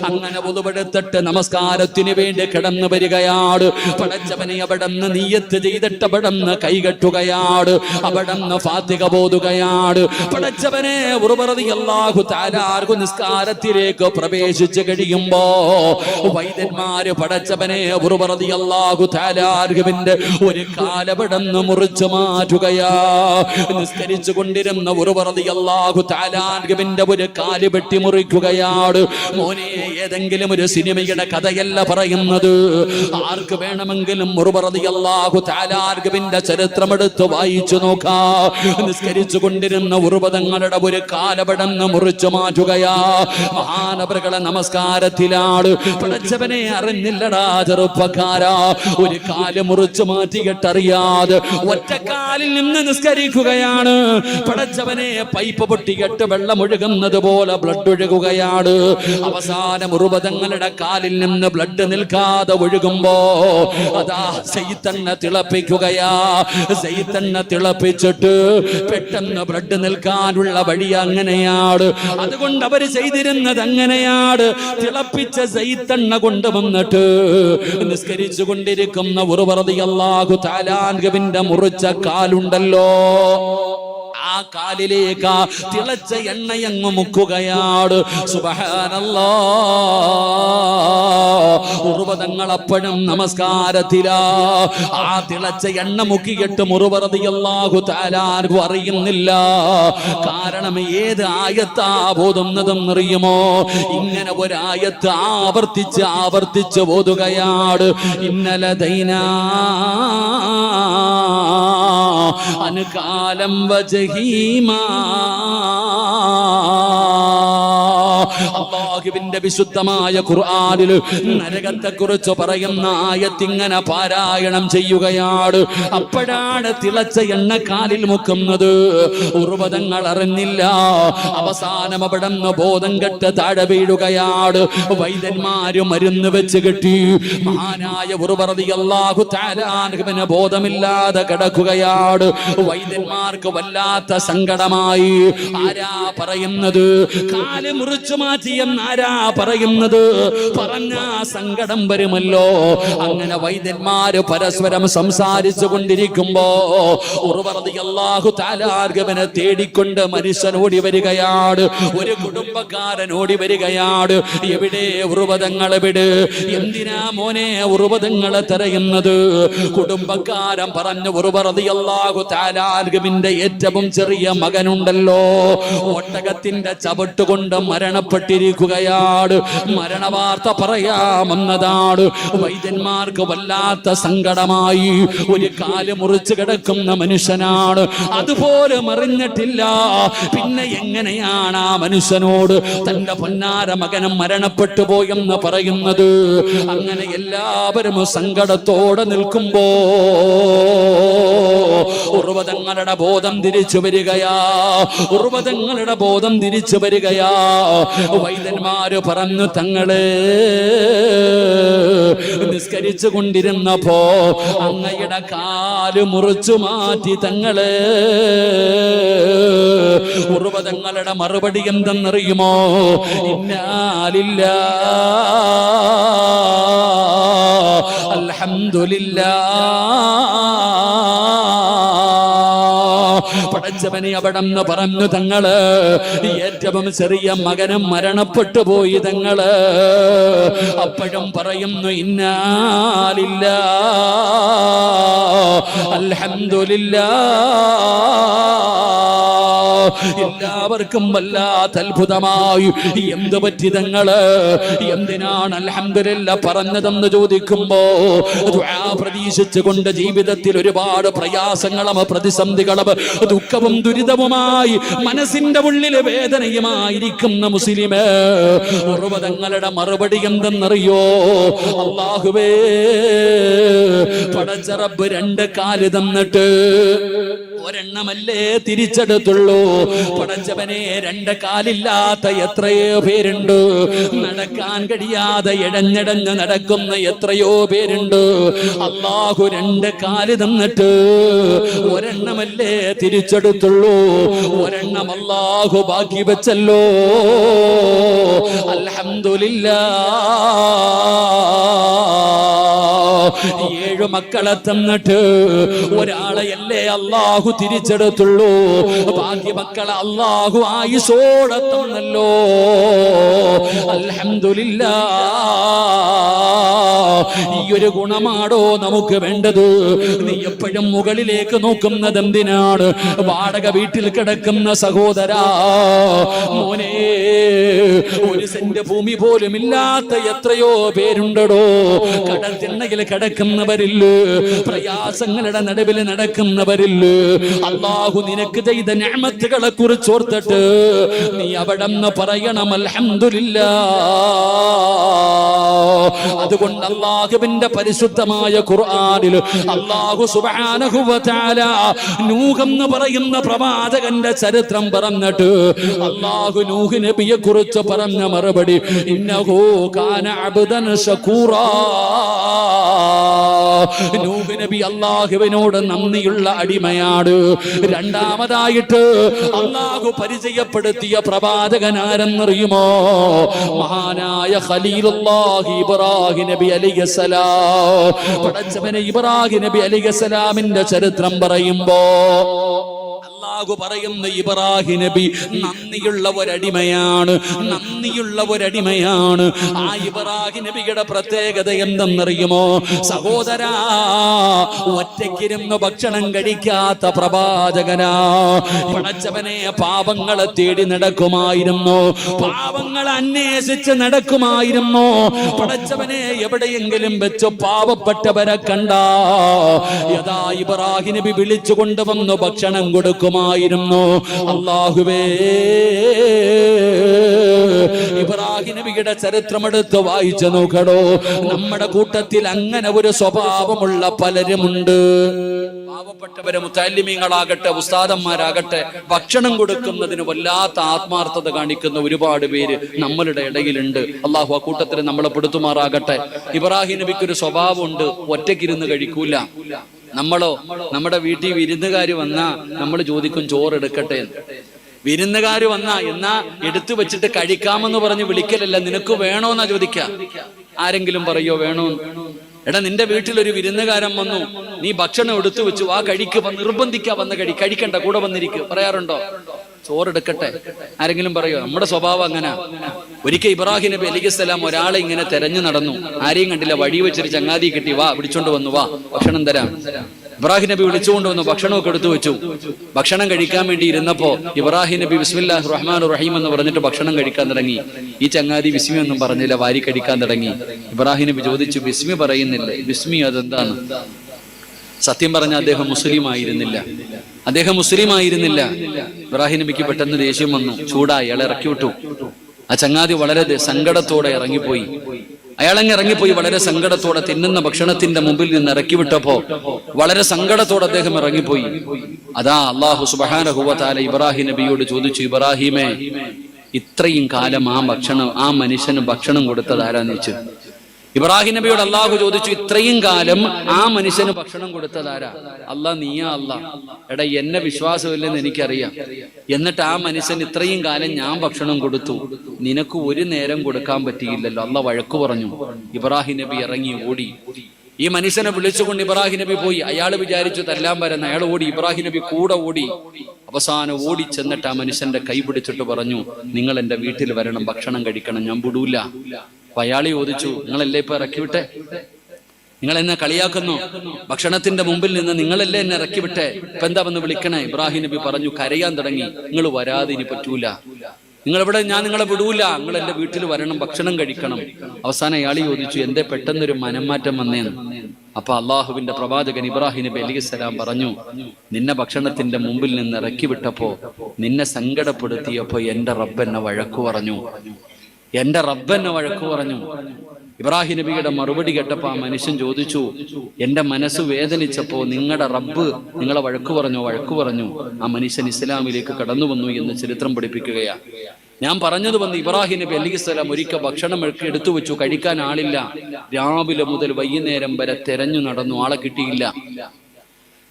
അങ്ങനെ ഒതുവെടുത്തിട്ട് നമസ്കാരത്തിന് വേണ്ടി കിടന്നു വരികയാണ്. പടച്ചവനെ അവിടുന്ന് നിയ്യത്ത് ചെയ്തിട്ട് അവിടുന്ന് കൈകെട്ടുകയാണ്, അവിടുന്ന് ഫാത്തിഹ ഓതുകയാണ്. പടച്ചവനെ ഉർവ റളിയല്ലാഹു തആല നിസ്കാരത്തിലേക്ക് പ്രവേശിച്ചു കഴിയുമ്പോ വൈദ്യന്മാര് പടച്ചവനെ ഉർവ റളിയല്ലാഹു തആല ഒരു കാലവിടന്ന് മുറിച്ചു മാറ്റുകയാ. നിസ്കരിച്ചു കൊണ്ടിരുന്ന ഉർവ റളിയല്ലാഹു തആല ഒരു കാല് വെട്ടി മുറിക്കുകയാണ്. മോനെ, ഏതെങ്കിലും ഒരു സിനിമയുടെ കഥയല്ല പറയുന്നത്. ആർക്ക് വേണമെങ്കിലും ഉർവ റളിയല്ലാഹു തആല ചരിത്രമെടുത്ത് വായിച്ചു നോക്കാം. നിസ്കരിച്ചു കൊണ്ടിരുന്ന ഉർവ തങ്ങളുടെ ഒരു കാലവിടന്ന് മുറിച്ചു മാറ്റുകയാ. മഹാനവറുകളെ നമസ്കാരത്തിലാണ്. പടച്ചവനെ അറിഞ്ഞില്ലടാ ചെറുപ്പക്കാരാ, ഒരു കാല് മുറിച്ചു മാറ്റിയിട്ടറിയാതെ ഒറ്റക്കാലിൽ നിന്ന് നിസ്കരിക്കുകയാണ്. പടച്ചവനെ പൈപ്പ് പൊട്ടിയിട്ട് വെള്ളം ഒഴുകുന്നത് പോലെ ബ്ലഡ് ഒഴുകുകയാണ്. അവസാനം ഉർവതങ്ങളുടെ കാലിൽ നിന്ന് ബ്ലഡ് നിൽക്കാതെ ഒഴുകുമ്പോ അതാ സൈത്തണ്ണ തിളപ്പിക്കുകയാ. സൈത്തണ്ണ തിളപ്പിച്ചിട്ട് പെട്ടെന്ന് ബ്ലഡ് നിൽക്കാനുള്ള വഴി അങ്ങനെയാണ്. അതുകൊണ്ട് അവര് ചെയ്തിരുന്നത് അങ്ങനെയാണ്. തിളപ്പിച്ച സൈത്തണ്ണ കൊണ്ടുവന്നിട്ട് നിസ്കരിച്ചു കൊണ്ടിരിക്കുന്ന ഉർവ റളിയല്ലാഹു തആല മുറിച്ച കാലുണ്ടല്ലോ, ആ കാലിലേക്ക് തിളച്ച എണ്ണയങ്ങ് മുക്കുകയാണ്. സുബ്ഹാനല്ലാഹ്, ഉർവ തങ്ങൾ അപ്പോഴും നമസ്കാരത്തിലാ. ആ തിളച്ച എണ്ണ മുക്കിയിട്ട് ഉർവ റളിയല്ലാഹു തആല അറിയുന്നില്ല. കാരണം ഏത് ആയത്താ ഓതുന്നതെന്ന് അറിയുമോ? ഇങ്ങനെ ഒരായത്ത് ആവർത്തിച്ച് ഓതുകയാണ്. ഇന്നലദൈനാ അൻകാലം വജഹീമാ. അല്ലാഹുവിന്റെ വിശുദ്ധമായ ഖുർആനിൽ നരകത്തെ കുറിച്ച് പറയുന്ന ആയത്ത് ഇങ്ങനെ പാരായണം ചെയ്യുകയാണ്. അപ്പോഴാണ് തിളച്ച എണ്ണ കാലിൽ മുക്കുന്നത്. ഉർവ തങ്ങൾ അറിഞ്ഞില്ല. അവസാനം അവിടുന്ന് ബോധം കെട്ട് താഴെ വീഴുകയാണ്. വൈദ്യന്മാര് മരുന്ന് വെച്ച് കെട്ടി. മഹാനായ ഉർവ റളിയല്ലാഹു തആല ബോധമില്ലാതെ കിടക്കുകയാണ്. വൈദ്യന്മാർക്ക് വല്ലാത്ത സങ്കടമായി. ആരാ പറയുന്നത്? കാല് മുറിച്ചു മാറ്റിയെന്ന് ആരാ പറയുന്നത്? പറഞ്ഞ സങ്കടം വരുമല്ലോ. അങ്ങനെ വൈദ്യന്മാര് പരസ്പരം സംസാരിച്ചു കൊണ്ടിരിക്കുമ്പോ ഉർവ റളിയല്ലാഹു തആല തേടിക്കൊണ്ട് മനുഷ്യൻ ഓടി വരികയാണ്. ഒരു കുടുംബക്കാരൻ ഓടി വരികയാണ്. എവിടെ ഉർവ തങ്ങൾ? എവിടെ? എന്തിനാ മോനെ ഉർവ തങ്ങളെ തിരയുന്നത്? കുടുംബക്കാരൻ പറഞ്ഞു, ഉർവ റളിയല്ലാഹു തആല ഏറ്റവും ചെറിയ മകനുണ്ടല്ലോ, ഒട്ടകത്തിന്റെ ചവിട്ടുകൊണ്ട് മരണപ്പെട്ടിരിക്കുകയാണ്. മരണവാർത്ത പറയാമെന്നതാണ്. വൈദ്യന്മാർക്ക് വല്ലാത്ത സങ്കടമായി. ഒരു കാല് മുറിച്ച് കിടക്കുന്ന മനുഷ്യനാണ്, അതുപോലെ മറിഞ്ഞിട്ടില്ല. പിന്നെ എങ്ങനെയാണ് ആ മനുഷ്യനോട് തന്റെ പൊന്നാര മകനും മരണപ്പെട്ടു പോയെന്ന് പറയുന്നത്? അങ്ങനെ എല്ലാവരും സങ്കടത്തോടെ നിൽക്കുമ്പോ ഉർവ തങ്ങളുടെ ബോധം തിരിച്ചു വരികയാ. ഉർവ തങ്ങളുടെ ബോധം തിരിച്ചു വരികയാ. വൈദ്യന്മാര് പറഞ്ഞു, തങ്ങളെ നിസ്കരിച്ചു കൊണ്ടിരുന്നപ്പോ അങ്ങയുടെ കാല് മുറിച്ചു മാറ്റി തങ്ങളെ. ഉർവ തങ്ങളുടെ മറുപടി എന്തെന്നറിയുമോ? ഇന്നാലില്ലാ അൽഹംദുലില്ലാഹ്. പടച്ചവനെ അവിടെന്ന് പറഞ്ഞു, തങ്ങള് ഏറ്റവും ചെറിയ മകനും മരണപ്പെട്ടു പോയി തങ്ങള്. അപ്പോഴും പറയുന്നു, ഇന്നാലില്ലാഹ് അൽഹംദുലില്ലാഹ്. എല്ലാവർക്കും വല്ലാത്ത അത്ഭുതമായി. എന്ത് പറ്റി തങ്ങള്? എന്തിനാണ് അൽഹംദുലില്ലാഹ് പറഞ്ഞതെന്ന് ചോദിക്കുമ്പോ ദുആ പ്രതീക്ഷിച്ചുകൊണ്ട് ജീവിതത്തിൽ ഒരുപാട് പ്രയാസങ്ങളും പ്രതിസന്ധികളും ദുഃഖവും ദുരിതവുമായി മനസ്സിന്റെ ഉള്ളിൽ വേദനയുമായിരിക്കുന്ന മുസ്ലിമേ, ഉർവ തങ്ങളുടെ മറുപടി എന്തെന്നറിയോ? അല്ലാഹുവേ, പടച്ച റബ്ബ് 2 കാല് തന്നിട്ട് ഒരെണ്ണമല്ലേ തിരിച്ചെടുത്തുള്ളൂ. പടച്ചവനെ 2 കാലില്ലാത്ത എത്രയോ പേരുണ്ട്, നടക്കാൻ കഴിയാതെ ഇഴഞ്ഞിടഞ്ഞ് നടക്കുന്ന എത്രയോ പേരുണ്ട്. അല്ലാഹു 2 കാല് തന്നിട്ട് ഒരെണ്ണമല്ലേ തിരിച്ചെടുത്തുള്ളൂ, ഒരെണ്ണം അല്ലാഹു ബാക്കി വെച്ചല്ലോ. അൽഹംദുലില്ലാഹ്. 7 മക്കളെ തന്നിട്ട് ഒരാളെയല്ലേ അല്ലാഹു തിരിച്ചെടുത്തുള്ളൂ, ബാക്കി മക്കളെ അല്ലാഹു ആയുസോടെ തന്നല്ലോ. അൽഹംദുലില്ലാഹ്. ഈ ഒരു ഗുണമാണോ നമുക്ക് വേണ്ടത്? നീ എപ്പോഴും മുകളിലേക്ക് നോക്കുന്നത് എന്തിനാണ്? വാടക വീട്ടിൽ കിടക്കുന്ന സഹോദരാ, മോനെ, 1 സെന്റ് ഭൂമി പോലും ഇല്ലാത്ത എത്രയോ പേരുണ്ടോ. കടത്തിണ്ണയിൽ കിടക്കുന്നവരില്ല, പ്രയാസങ്ങളുടെ നടുവിൽ നടക്കുന്നവരില്ല. അല്ലാഹു നിനക്ക് ചെയ്ത നിഅമത്തുകളെ കുറിച്ച് ഓർത്തിട്ട് നീ അവിടെന്ന് പറയണം അൽഹംദുലില്ലാഹ്. അതുകൊണ്ട് അല്ലാഹുവിന്റെ പരിശുദ്ധമായ ഖുർആനിൽ അല്ലാഹു സുബ്ഹാനഹു വ തആല നൂഹ് എന്ന് പറയുന്ന പ്രവാചകന്റെ ചരിത്രം പറഞ്ഞിട്ട് അല്ലാഹു നൂഹ് നബിയെ കുറിച്ച് പറഞ്ഞ മറുപടി, ഇന്നഹു കാന അബ്ദൻ ശകൂറാ. നൂഹ് നബി അല്ലാഹുവിനോട് നന്ദിയുള്ള അടിമയാണ്. രണ്ടാമതായിട്ട് അല്ലാഹു പരിചയപ്പെടുത്തിയ പ്രവാചകൻ ആരെന്നറിയുമോ? മഹാനായ ഖലീലുല്ലാഹി ഇബ്രാഹിം നബി അലൈഹിസ്സലാം. പടച്ചവനെ, ഇബ്രാഹിം നബി അലൈഹിസ്സലാമിന്റെ ചരിത്രം പറയുമ്പോ അല്ലാഹു പറയുന്ന ഇബ്രാഹിം നബി നന്ദിയുള്ള ഒരടിമയാണ്, നന്ദിയുള്ള ഒരടിമയാണ്. ആ ഇബ്രാഹിം നബിയുടെ പ്രത്യേകത എന്തെന്നറിയുമോ സഹോദരാ? ഒറ്റയ്ക്കിരുന്ന് ഭക്ഷണം കഴിക്കാത്ത പ്രവാചകനാ. പടച്ചവനെ, പാവങ്ങളെ തേടി നടക്കുമായിരുന്നു, പാവങ്ങളെ അന്വേഷിച്ച് നടക്കുമായിരുന്നു. പടച്ചവനെ, എവിടെയെങ്കിലും വെച്ച് പാവപ്പെട്ടവരെ കണ്ട യഥാ ഇബ്രാഹിം നബി വിളിച്ചു കൊണ്ടുവന്ന് ഭക്ഷണം കൊടുക്കുമായിരുന്നു. അല്ലാഹുവേ, ഇബ്രാഹിം നബിയുടെ ചരിത്രമെടുത്ത് വായിച്ചു നോക്കണോ. നമ്മുടെ കൂട്ടത്തിൽ അങ്ങനെ ഒരു സ്വഭാവമുള്ള പലരുമുണ്ട്. പാവപ്പെട്ടവരെ മുത്തഅല്ലിമീങ്ങളാകട്ടെ, ഉസ്താദന്മാരാകട്ടെ, ഭക്ഷണം കൊടുക്കുന്നതിന് വല്ലാത്ത ആത്മാർത്ഥത കാണിക്കുന്ന ഒരുപാട് പേര് നമ്മളുടെ ഇടയിലുണ്ട്. അല്ലാഹു ആ കൂട്ടത്തിൽ നമ്മളെ പെടുത്തുമാറാകട്ടെ. ഇബ്രാഹിം നബിക്കൊരു സ്വഭാവമുണ്ട്, ഒറ്റയ്ക്കിരുന്ന് കഴിക്കൂല. നമ്മളോ, നമ്മുടെ വീട്ടിൽ വിരുന്നുകാര് വന്നാ നമ്മൾ ചോദിക്കും ചോറെടുക്കട്ടെ. വിരുന്നുകാര് വന്നാ എന്നാ എടുത്തു വെച്ചിട്ട് കഴിക്കാമെന്ന് പറഞ്ഞ് വിളിക്കലല്ല, നിനക്ക് വേണോന്നാ ചോദിക്ക. ആരെങ്കിലും പറയോ വേണോ? എടാ, നിന്റെ വീട്ടിലൊരു വിരുന്നുകാരൻ വന്നു, നീ ഭക്ഷണം എടുത്തു വെച്ചു, ആ കഴിക്ക് നിർബന്ധിക്കാ വന്ന് കഴിക്കണ്ട, കൂടെ വന്നിരിക്കും, പറയാറുണ്ടോ? ചോറെടുക്കട്ടെ. ആരെങ്കിലും പറയോ? നമ്മുടെ സ്വഭാവം അങ്ങനെ. ഒരിക്കൽ ഇബ്രാഹിം നബി അലൈഹിസ്സലാം ഒരാളെ ഇങ്ങനെ തെരഞ്ഞു നടന്നു, ആരെയും കണ്ടില്ല. വഴി വെച്ചൊരു ചങ്ങാതി കിട്ടി, വാ വിളിച്ചോണ്ട് വന്നു, വാ ഭക്ഷണം തരാം. ഇബ്രാഹിം നബി വിളിച്ചുകൊണ്ട് വന്നു, ഭക്ഷണമൊക്കെ എടുത്തു വെച്ചു. ഭക്ഷണം കഴിക്കാൻ വേണ്ടി ഇരുന്നപ്പോ ഇബ്രാഹിം നബി ബിസ്മില്ലാഹിർ റഹ്മാനിർ റഹീം എന്ന് പറഞ്ഞിട്ട് ഭക്ഷണം കഴിക്കാൻ തുടങ്ങി. ഈ ചങ്ങാതി ബിസ്മി ഒന്നും പറഞ്ഞില്ല, വാരി കഴിക്കാൻ തുടങ്ങി. ഇബ്രാഹിം നബി ചോദിച്ചു, ബിസ്മി പറയുന്നില്ലേ? ബിസ്മി അതെന്താണ്? സത്യം പറഞ്ഞ അദ്ദേഹം മുസ്ലിം ആയിരുന്നില്ല. ഇബ്രാഹിം നബിക്ക് പെട്ടെന്ന് ദേഷ്യം വന്നു, ചൂടായി, അയാളെ ഇറക്കി വിട്ടു. ആ ചങ്ങാതി വളരെ സങ്കടത്തോടെ ഇറങ്ങിപ്പോയി. അയാളങ്ങ് ഇറങ്ങിപ്പോയി വളരെ സങ്കടത്തോടെ. തിന്നുന്ന ഭക്ഷണത്തിന്റെ മുമ്പിൽ നിന്ന് ഇറക്കി വിട്ടപ്പോ വളരെ സങ്കടത്തോടെ അദ്ദേഹം ഇറങ്ങിപ്പോയി. അതാ അല്ലാഹു സുബ്ഹാനഹു വ തആല ഇബ്രാഹിം നബിയോട് ചോദിച്ചു, ഇബ്രാഹിമേ, ഇത്രയും കാലം ആ മനുഷ്യന് ഭക്ഷണം കൊടുത്തത് ആരാന്ന് വെച്ചു. ഇബ്രാഹിം നബിയോട് അള്ളാഹു ചോദിച്ചു, ഇത്രയും കാലം ആ മനുഷ്യന് ഭക്ഷണം കൊടുത്തതാരാ? അല്ലാ, നീയാ? അല്ലാ, എടാ, എന്നെ വിശ്വാസമില്ലെന്ന് എനിക്കറിയാം, എന്നിട്ട് ആ മനുഷ്യൻ ഇത്രയും കാലം ഞാൻ ഭക്ഷണം കൊടുത്തു, നിനക്ക് ഒരു നേരം കൊടുക്കാൻ പറ്റിയില്ലല്ലോ. അല്ലാ വഴക്കു പറഞ്ഞു. ഇബ്രാഹിം നബി ഇറങ്ങി ഓടി. ഈ മനുഷ്യനെ വിളിച്ചുകൊണ്ട് ഇബ്രാഹിം നബി പോയി. അയാൾ വിചാരിച്ചു തല്ലാൻ വരുന്ന, അയാൾ ഓടി. ഇബ്രാഹിം നബി കൂടെ ഓടി. അവസാനം ഓടി ചെന്നിട്ട് ആ മനുഷ്യന്റെ കൈ പിടിച്ചിട്ട് പറഞ്ഞു, നിങ്ങൾ എന്റെ വീട്ടിൽ വരണം, ഭക്ഷണം കഴിക്കണം, ഞാൻ വിടൂല. അപ്പൊ അയാൾ ചോദിച്ചു, നിങ്ങളല്ലേ ഇപ്പൊ ഇറക്കി വിട്ടെ? നിങ്ങൾ എന്നെ കളിയാക്കുന്നു, ഭക്ഷണത്തിന്റെ മുമ്പിൽ നിന്ന് നിങ്ങളല്ലേ എന്നെ ഇറക്കി വിട്ടെ, ഇപ്പൊ എന്താ വന്ന് വിളിക്കണേ? ഇബ്രാഹിം നബി പറഞ്ഞു, കരയാൻ തുടങ്ങി, നിങ്ങൾ വരാതെ ഇനി പറ്റൂല, നിങ്ങളെവിടെ, ഞാൻ നിങ്ങളെ വിടൂല, നിങ്ങൾ എന്റെ വീട്ടിൽ വരണം, ഭക്ഷണം കഴിക്കണം. അവസാനം അയാൾ ചോദിച്ചു, എന്തേ പെട്ടെന്നൊരു മനംമാറ്റം വന്നേന്ന്? അപ്പൊ അള്ളാഹുവിന്റെ പ്രവാചകൻ ഇബ്രാഹിം നബി അലൈഹിസ്സലാം പറഞ്ഞു, നിന്നെ ഭക്ഷണത്തിന്റെ മുമ്പിൽ നിന്ന് ഇറക്കി വിട്ടപ്പോ, നിന്നെ സങ്കടപ്പെടുത്തിയപ്പോ എന്റെ റബ്ബെന്നെ വഴക്കു പറഞ്ഞു. ഇബ്രാഹിം നബിയുടെ മറുപടി കേട്ടപ്പോൾ ആ മനുഷ്യൻ ചോദിച്ചു, എന്റെ മനസ്സ് വേദനിച്ചപ്പോ നിങ്ങളുടെ റബ്ബ് നിങ്ങളെ വഴക്കു പറഞ്ഞു. ആ മനുഷ്യൻ ഇസ്ലാമിലേക്ക് കടന്നു വന്നു എന്ന് ചരിത്രം പഠിപ്പിക്കുകയാണ്. ഞാൻ പറഞ്ഞത് വന്ന് ഇബ്രാഹിം നബി അലൈഹിസ്സലാം ഒരിക്കൽ ഭക്ഷണം എടുത്തു വെച്ചു, കഴിക്കാൻ ആളില്ല. രാവിലെ മുതൽ വൈകുന്നേരം വരെ തെരഞ്ഞു നടന്നു, ആളെ കിട്ടിയില്ല.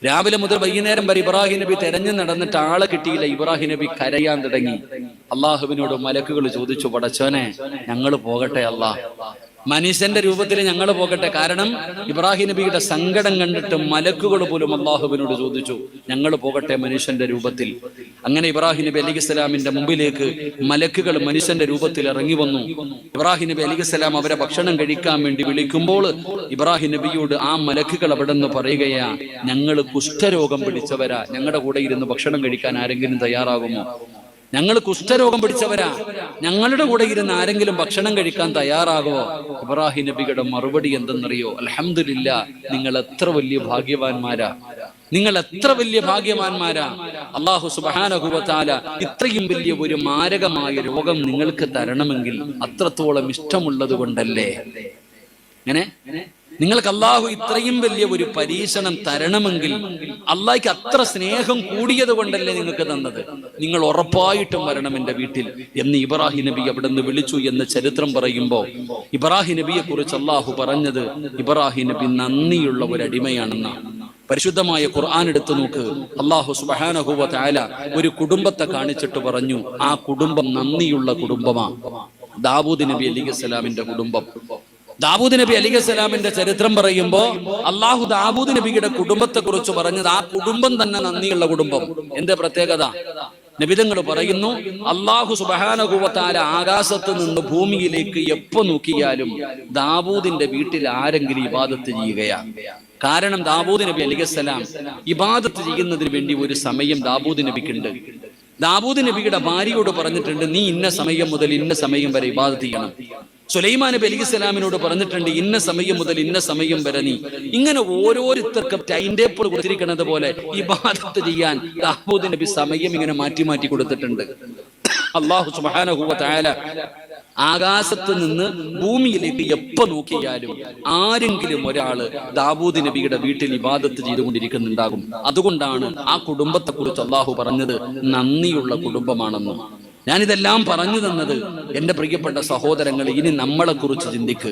രാവിലെ മുതൽ വൈകുന്നേരം വരെ ഇബ്രാഹിം നബി തെരഞ്ഞു നടന്നിട്ട് ആളെ കിട്ടിയില്ല. ഇബ്രാഹിം നബി കരയാൻ തുടങ്ങി. അള്ളാഹുവിനോട് മലക്കുകൾ ചോദിച്ചു, പടച്ചോനെ ഞങ്ങൾ പോകട്ടെ അല്ലാഹ്, മനുഷ്യന്റെ രൂപത്തിൽ ഞങ്ങൾ പോകട്ടെ. കാരണം ഇബ്രാഹിം നബിയുടെ സങ്കടം കണ്ടിട്ട് മലക്കുകൾ പോലും അള്ളാഹുവിനോട് ചോദിച്ചു, ഞങ്ങൾ പോകട്ടെ മനുഷ്യന്റെ രൂപത്തിൽ. അങ്ങനെ ഇബ്രാഹിം നബി അലൈഹിസ്സലാമിന്റെ മുമ്പിലേക്ക് മലക്കുകൾ മനുഷ്യന്റെ രൂപത്തിൽ ഇറങ്ങി വന്നു. ഇബ്രാഹിം നബി അലൈഹിസ്സലാം അവരെ ഭക്ഷണം കഴിക്കാൻ വേണ്ടി വിളിക്കുമ്പോൾ ഇബ്രാഹിം നബിയോട് ആ മലക്കുകൾ അവിടെ നിന്ന് പറയുകയാ, ഞങ്ങൾ കുഷ്ഠരോഗം പിടിച്ചവരാ, ഞങ്ങളുടെ കൂടെ ഇരുന്ന് ഭക്ഷണം കഴിക്കാൻ ആരെങ്കിലും തയ്യാറാകുമോ? ഞങ്ങൾ കുഷ്ഠരോഗം പിടിച്ചവരാ, ഞങ്ങളുടെ കൂടെ ഇരുന്ന് ആരെങ്കിലും ഭക്ഷണം കഴിക്കാൻ തയ്യാറാകുമോ? ഇബ്രാഹിം നബിയുടെ മറുപടി എന്തെന്നറിയോ? അൽഹംദുലില്ലാഹ്, നിങ്ങൾ എത്ര വലിയ ഭാഗ്യവാന്മാരാ, നിങ്ങൾ എത്ര വലിയ ഭാഗ്യവാന്മാരാ. അല്ലാഹു സുബ്ഹാനഹു വ തആല ഇത്രയും വലിയ ഒരു മാരകമായ രോഗം നിങ്ങൾക്ക് തരണമെങ്കിൽ അത്രത്തോളം ഇഷ്ടമുള്ളത് കൊണ്ടല്ലേ. അങ്ങനെ നിങ്ങൾക്ക് അള്ളാഹു ഇത്രയും വലിയ ഒരു പരീക്ഷണം തരണമെങ്കിൽ അള്ളാഹ്ക്ക് അത്ര സ്നേഹം കൂടിയത് കൊണ്ടല്ലേ നിങ്ങൾക്ക് തന്നത്. നിങ്ങൾ ഉറപ്പായിട്ടും വരണം എൻ്റെ വീട്ടിൽ എന്ന് ഇബ്രാഹിം നബി അവിടെ നിന്ന് വിളിച്ചു എന്ന് ചരിത്രം പറയുമ്പോൾ ഇബ്രാഹിം നബിയെ കുറിച്ച് അള്ളാഹു പറഞ്ഞത് ഇബ്രാഹിം നബി നന്ദിയുള്ള ഒരു അടിമയാണെന്നാണ്. പരിശുദ്ധമായ ഖുർആൻ എടുത്തു നോക്ക്. അല്ലാഹു സുബ്ഹാനഹു വ തആല ഒരു കുടുംബത്തെ കാണിച്ചിട്ട് പറഞ്ഞു, ആ കുടുംബം നന്ദിയുള്ള കുടുംബമാണ്. ദാവൂദ് നബി അലൈഹിസ്സലാമിന്റെ കുടുംബം. ദാവൂദ് നബി അലൈഹിസ്സലാമിന്റെ ചരിത്രം പറയുമ്പോ അള്ളാഹു ദാവൂദ് നബിയുടെ കുടുംബത്തെ കുറിച്ച് പറഞ്ഞത് ആ കുടുംബം തന്നെ നന്ദിയുള്ള കുടുംബം. എന്താ പ്രത്യേകത? നബിതങ്ങൾ പറയുന്നു, അല്ലാഹു സുബ്ഹാനഹു വ തആല ആകാശത്ത് നിന്ന് ഭൂമിയിലേക്ക് എപ്പോ നോക്കിയാലും ദാവൂദിന്റെ വീട്ടിൽ ആരെങ്കിലും ഇബാദത്ത് ചെയ്യുകയാണ്. കാരണം ദാവൂദ് നബി അലൈഹിസ്സലാം ഇബാദത്ത് ചെയ്യുന്നതിന് വേണ്ടി ഒരു സമയം ദാവൂദ് നബിക്കുണ്ട്. ദാവൂദ് നബിയുടെ ഭാര്യയോട് പറഞ്ഞിട്ടുണ്ട്, നീ ഇന്ന സമയം മുതൽ ഇന്ന സമയം വരെ ഇബാദത്ത് ചെയ്യണം. സുലൈമാൻ നബി അലൈഹിസ്സലാമിനോട് പറഞ്ഞിട്ടുണ്ട്, ഇന്ന സമയം മുതൽ ഇന്ന സമയം വരെ നീ. ഇങ്ങനെ ഓരോരുത്തർക്കും ടൈം ടേബിൾ കൊടുത്തിരിക്കുന്നത് പോലെ ഇബാദത്ത് ചെയ്യാൻ ദാവൂദ് നബി സമയം ഇങ്ങനെ മാറ്റി മാറ്റി കൊടുത്തിട്ടുണ്ട്. അല്ലാഹു സുബ്ഹാനഹു വ തആല ആകാശത്ത് നിന്ന് ഭൂമിയിലേക്ക് എപ്പോ നോക്കിയാലും ആരെങ്കിലും ഒരാള് ദാവൂദ് നബിയുടെ വീട്ടിൽ ഇബാദത്ത് ചെയ്തുകൊണ്ടിരിക്കുന്നുണ്ടാകും. അതുകൊണ്ടാണ് ആ കുടുംബത്തെ കുറിച്ച് അള്ളാഹു പറഞ്ഞത് നന്ദിയുള്ള കുടുംബമാണെന്ന്. ഞാനിതെല്ലാം പറഞ്ഞു തന്നത് എൻ്റെ പ്രിയപ്പെട്ട സഹോദരങ്ങൾ, ഇനി നമ്മളെ കുറിച്ച് ചിന്തിക്ക്.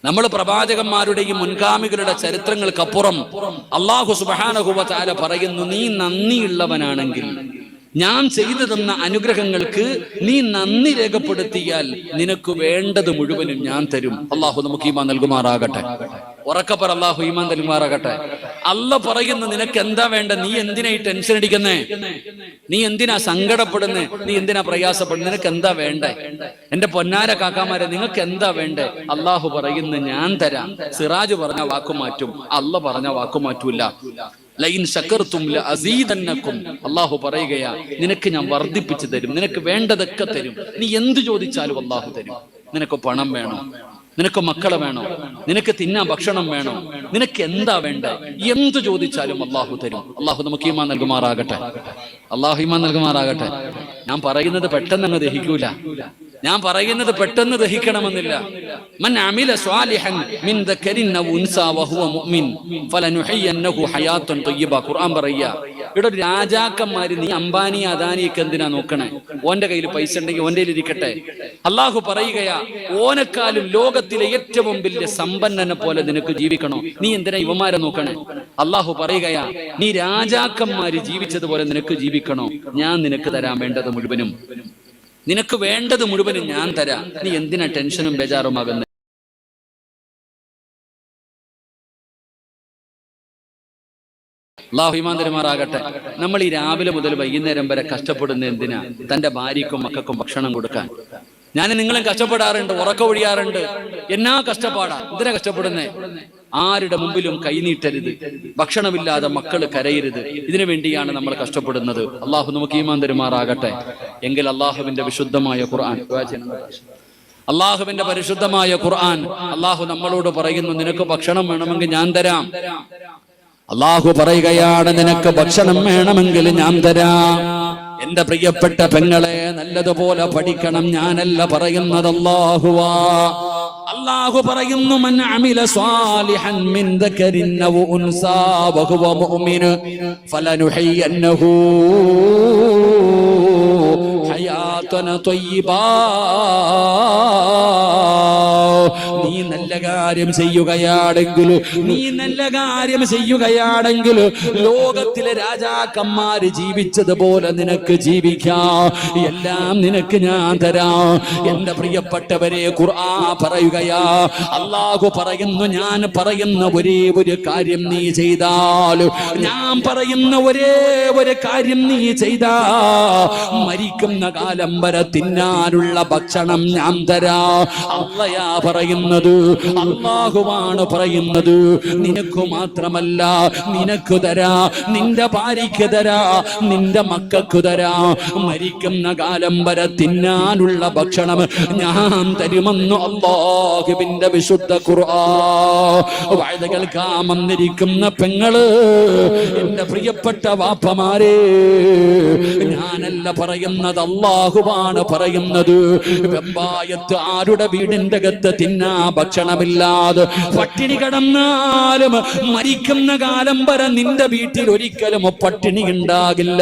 നമ്മൾ പ്രവാചകന്മാരുടെയും മുൻഗാമികളുടെ ചരിത്രങ്ങൾക്കപ്പുറം അല്ലാഹു സുബ്ഹാനഹു വ തആല പറയുന്നു, നീ നന്ദിയുള്ളവനാണെങ്കിൽ, ഞാൻ ചെയ്തു തന്ന അനുഗ്രഹങ്ങൾക്ക് നീ നന്ദി രേഖപ്പെടുത്തിയാൽ നിനക്ക് വേണ്ടത് മുഴുവനും ഞാൻ തരും. അള്ളാഹു നമുക്ക് ഈമാൻ നൽകുമാറാകട്ടെ. ഉറക്കപ്പറ, അള്ളാഹു ഈമാൻ നൽകുമാറാകട്ടെ. അല്ല പറയുന്നു, നിനക്ക് എന്താ വേണ്ട? നീ എന്തിനാ ഈ ടെൻഷൻ അടിക്കുന്നേ? നീ എന്തിനാ സങ്കടപ്പെടുന്നേ? നീ എന്തിനാ പ്രയാസപ്പെടുന്നത്? നിനക്ക് എന്താ വേണ്ടേ? എന്റെ പൊന്നാര കാക്കാമാരെ, നിങ്ങൾക്ക് എന്താ വേണ്ടേ? അള്ളാഹു പറയുന്നു, ഞാൻ തരാം. സിറാജ് പറഞ്ഞ വാക്കുമാറ്റും, അല്ല പറഞ്ഞ വാക്കുമാറ്റൂല. ലൈൻ ശകർതും ലഅസീദന്നകും, അല്ലാഹു പറയുകയാ, നിനക്ക് ഞാൻ വർദ്ധിപ്പിച്ചു തരും, നിനക്ക് വേണ്ടതൊക്കെ തരും. നീ എന്ത് ചോദിച്ചാലും അല്ലാഹു തരും. നിനക്ക് പണം വേണോ? നിനക്ക് മക്കളെ വേണോ? നിനക്ക് തിന്നാൻ ഭക്ഷണം വേണോ? നിനക്ക് എന്താ വേണ്ട? എന്ത് ചോദിച്ചാലും അല്ലാഹു തരും. അല്ലാഹു നമുക്ക് ഈമാൻ നൽകുമാറാകട്ടെ. അല്ലാഹു ഈമാൻ നൽകുമാറാകട്ടെ. ഞാൻ പറയുന്നത് പെട്ടെന്ന് അങ്ങ് ദഹിക്കൂല. ഞാൻ പറയുന്നത് പെട്ടെന്ന് ദഹിക്കണമെന്നില്ല. മൻ അമില സ്വാലിഹൻ മിൻ ദക്കരിൻ ഔ ഉൻസാ വഹുവ മുഅ്മിൻ ഫലനുഹയ്യന്നഹു ഹയാത്തൻ തയ്യിബ. ഖുർആൻ പറയാ, ഇവിടെ രാജാക്കന്മാര്, നീ അംബാനി അദാനിയൊക്കെ എന്തിനാ നോക്കണേ? ഓന്റെ കയ്യിൽ പൈസ ഉണ്ടെങ്കിൽ ഓന്റെ ഇരിക്കട്ടെ. അള്ളാഹു പറയുകയാ, ഓനെക്കാളും ലോകത്തിലെ ഏറ്റവും വലിയ സമ്പന്നനെ പോലെ നിനക്ക് ജീവിക്കണോ? നീ എന്തിനാ ഇവന്മാരെ നോക്കണേ? അള്ളാഹു പറയുകയാ, നീ രാജാക്കന്മാര് ജീവിച്ചതുപോലെ നിനക്ക് ജീവിക്കണോ? ഞാൻ നിനക്ക് തരാൻ വേണ്ടത് മുഴുവനും, നിനക്ക് വേണ്ടത് മുഴുവനും ഞാൻ തരാം. നീ എന്തിനാ ടെൻഷനും ബേജാറുമാകുന്നത്? അല്ലാഹു ഈമാൻ തരുമാറാകട്ടെ. നമ്മൾ ഈ രാവിലെ മുതൽ വൈകുന്നേരം വരെ കഷ്ടപ്പെടുന്ന എന്തിനാ? തന്റെ ഭാര്യക്കും മക്കൾക്കും ഭക്ഷണം കൊടുക്കാൻ. ഞാൻ നിങ്ങളും കഷ്ടപ്പെടാറുണ്ട്, ഉറക്ക ഒഴിയാറുണ്ട്. എന്നാ കഷ്ടപ്പാടാ! എന്തിനാ കഷ്ടപ്പെടുന്നേ? ആരുടെ മുമ്പിലും കൈനീട്ടരുത്, ഭക്ഷണമില്ലാതെ മക്കൾ കരയരുത്. ഇതിനു വേണ്ടിയാണ് നമ്മൾ കഷ്ടപ്പെടുന്നത്. അള്ളാഹു നമുക്ക് ഈമാൻ തരുമാറാകട്ടെ. എങ്കിൽ അള്ളാഹുവിന്റെ വിശുദ്ധമായ ഖുർആൻ, അള്ളാഹുവിന്റെ പരിശുദ്ധമായ ഖുർആൻ, അള്ളാഹു നമ്മളോട് പറയുന്നു, നിനക്ക് ഭക്ഷണം വേണമെങ്കിൽ ഞാൻ തരാം. അള്ളാഹു പറയുകയാണ്, നിനക്ക് ഭക്ഷണം വേണമെങ്കിൽ ഞാൻ തരാം. എന്റെ പ്രിയപ്പെട്ട പെങ്ങളെ, നല്ലതുപോലെ പഠിക്കണം. ഞാനല്ല പറയുന്നത്, അല്ലാഹുവാ. അല്ലാഹു പറയുന്നു മൻ അമില സ്വാലിഹൻ മിൻ ദക്കരിൻ ഔ ഉൻസാ വഹുവ മുഅ്മിൻ ഫലനുഹയ്യന്നഹു ഹയാതൻ ത്വയ്യിബാ. നീ നല്ല കാര്യം ചെയ്യുകയാണെങ്കിൽ ലോകത്തിലെ രാജാക്കന്മാര് ജീവിച്ചതുപോലെ നിനക്ക് ജീവിക്കാം. എല്ലാം നിനക്ക് ഞാൻ തരാം. എന്റെ പ്രിയപ്പെട്ടവരെ, ഖുർആൻ പറയുകയാ, അല്ലാഹു പറയുന്നു ഞാൻ പറയുന്ന ഒരേ ഒരു കാര്യം നീ ചെയ്താൽ, ഞാൻ പറയുന്ന ഒരേ ഒരു കാര്യം നീ ചെയ്താ മരിക്കുന്ന കാലം വരെ തിന്നാനുള്ള ഭക്ഷണം ഞാൻ തരാം. അള്ളയാ പറയുന്നത്, അല്ലാഹുവാണ് പറയുന്നത്. നിനക്ക് മാത്രമല്ല, നിനക്ക് തരാ, നിന്റെ ഭാര്യയ്ക്ക് തരാ, നിന്റെ മക്കൾക്ക് തരാ. മരിക്കുന്ന കാലം വരെ തിന്നാനുള്ള ഭക്ഷണം ഞാൻ തരുമെന്ന് അല്ലാഹുവിന്റെ വിശുദ്ധ ഖുർആൻ. വഅദ കേൾക്കാൻ വന്നിരിക്കുന്ന പെങ്ങള്, എന്റെ പ്രിയപ്പെട്ട വാപ്പമാരെ, ഞാനല്ല പറയുന്നത്, അല്ലാഹുവാണ് പറയുന്നത്. വെമ്പായത്ത് ആരുടെ വീടിന്റെ അകത്ത് തിന്നാ ഭക്ഷണമില്ലാതെ പട്ടിണി കിടന്നാലും മരിക്കുന്ന കാലം വരെ നിന്റെ വീട്ടിൽ ഒരിക്കലും പട്ടിണി ഉണ്ടാകില്ല.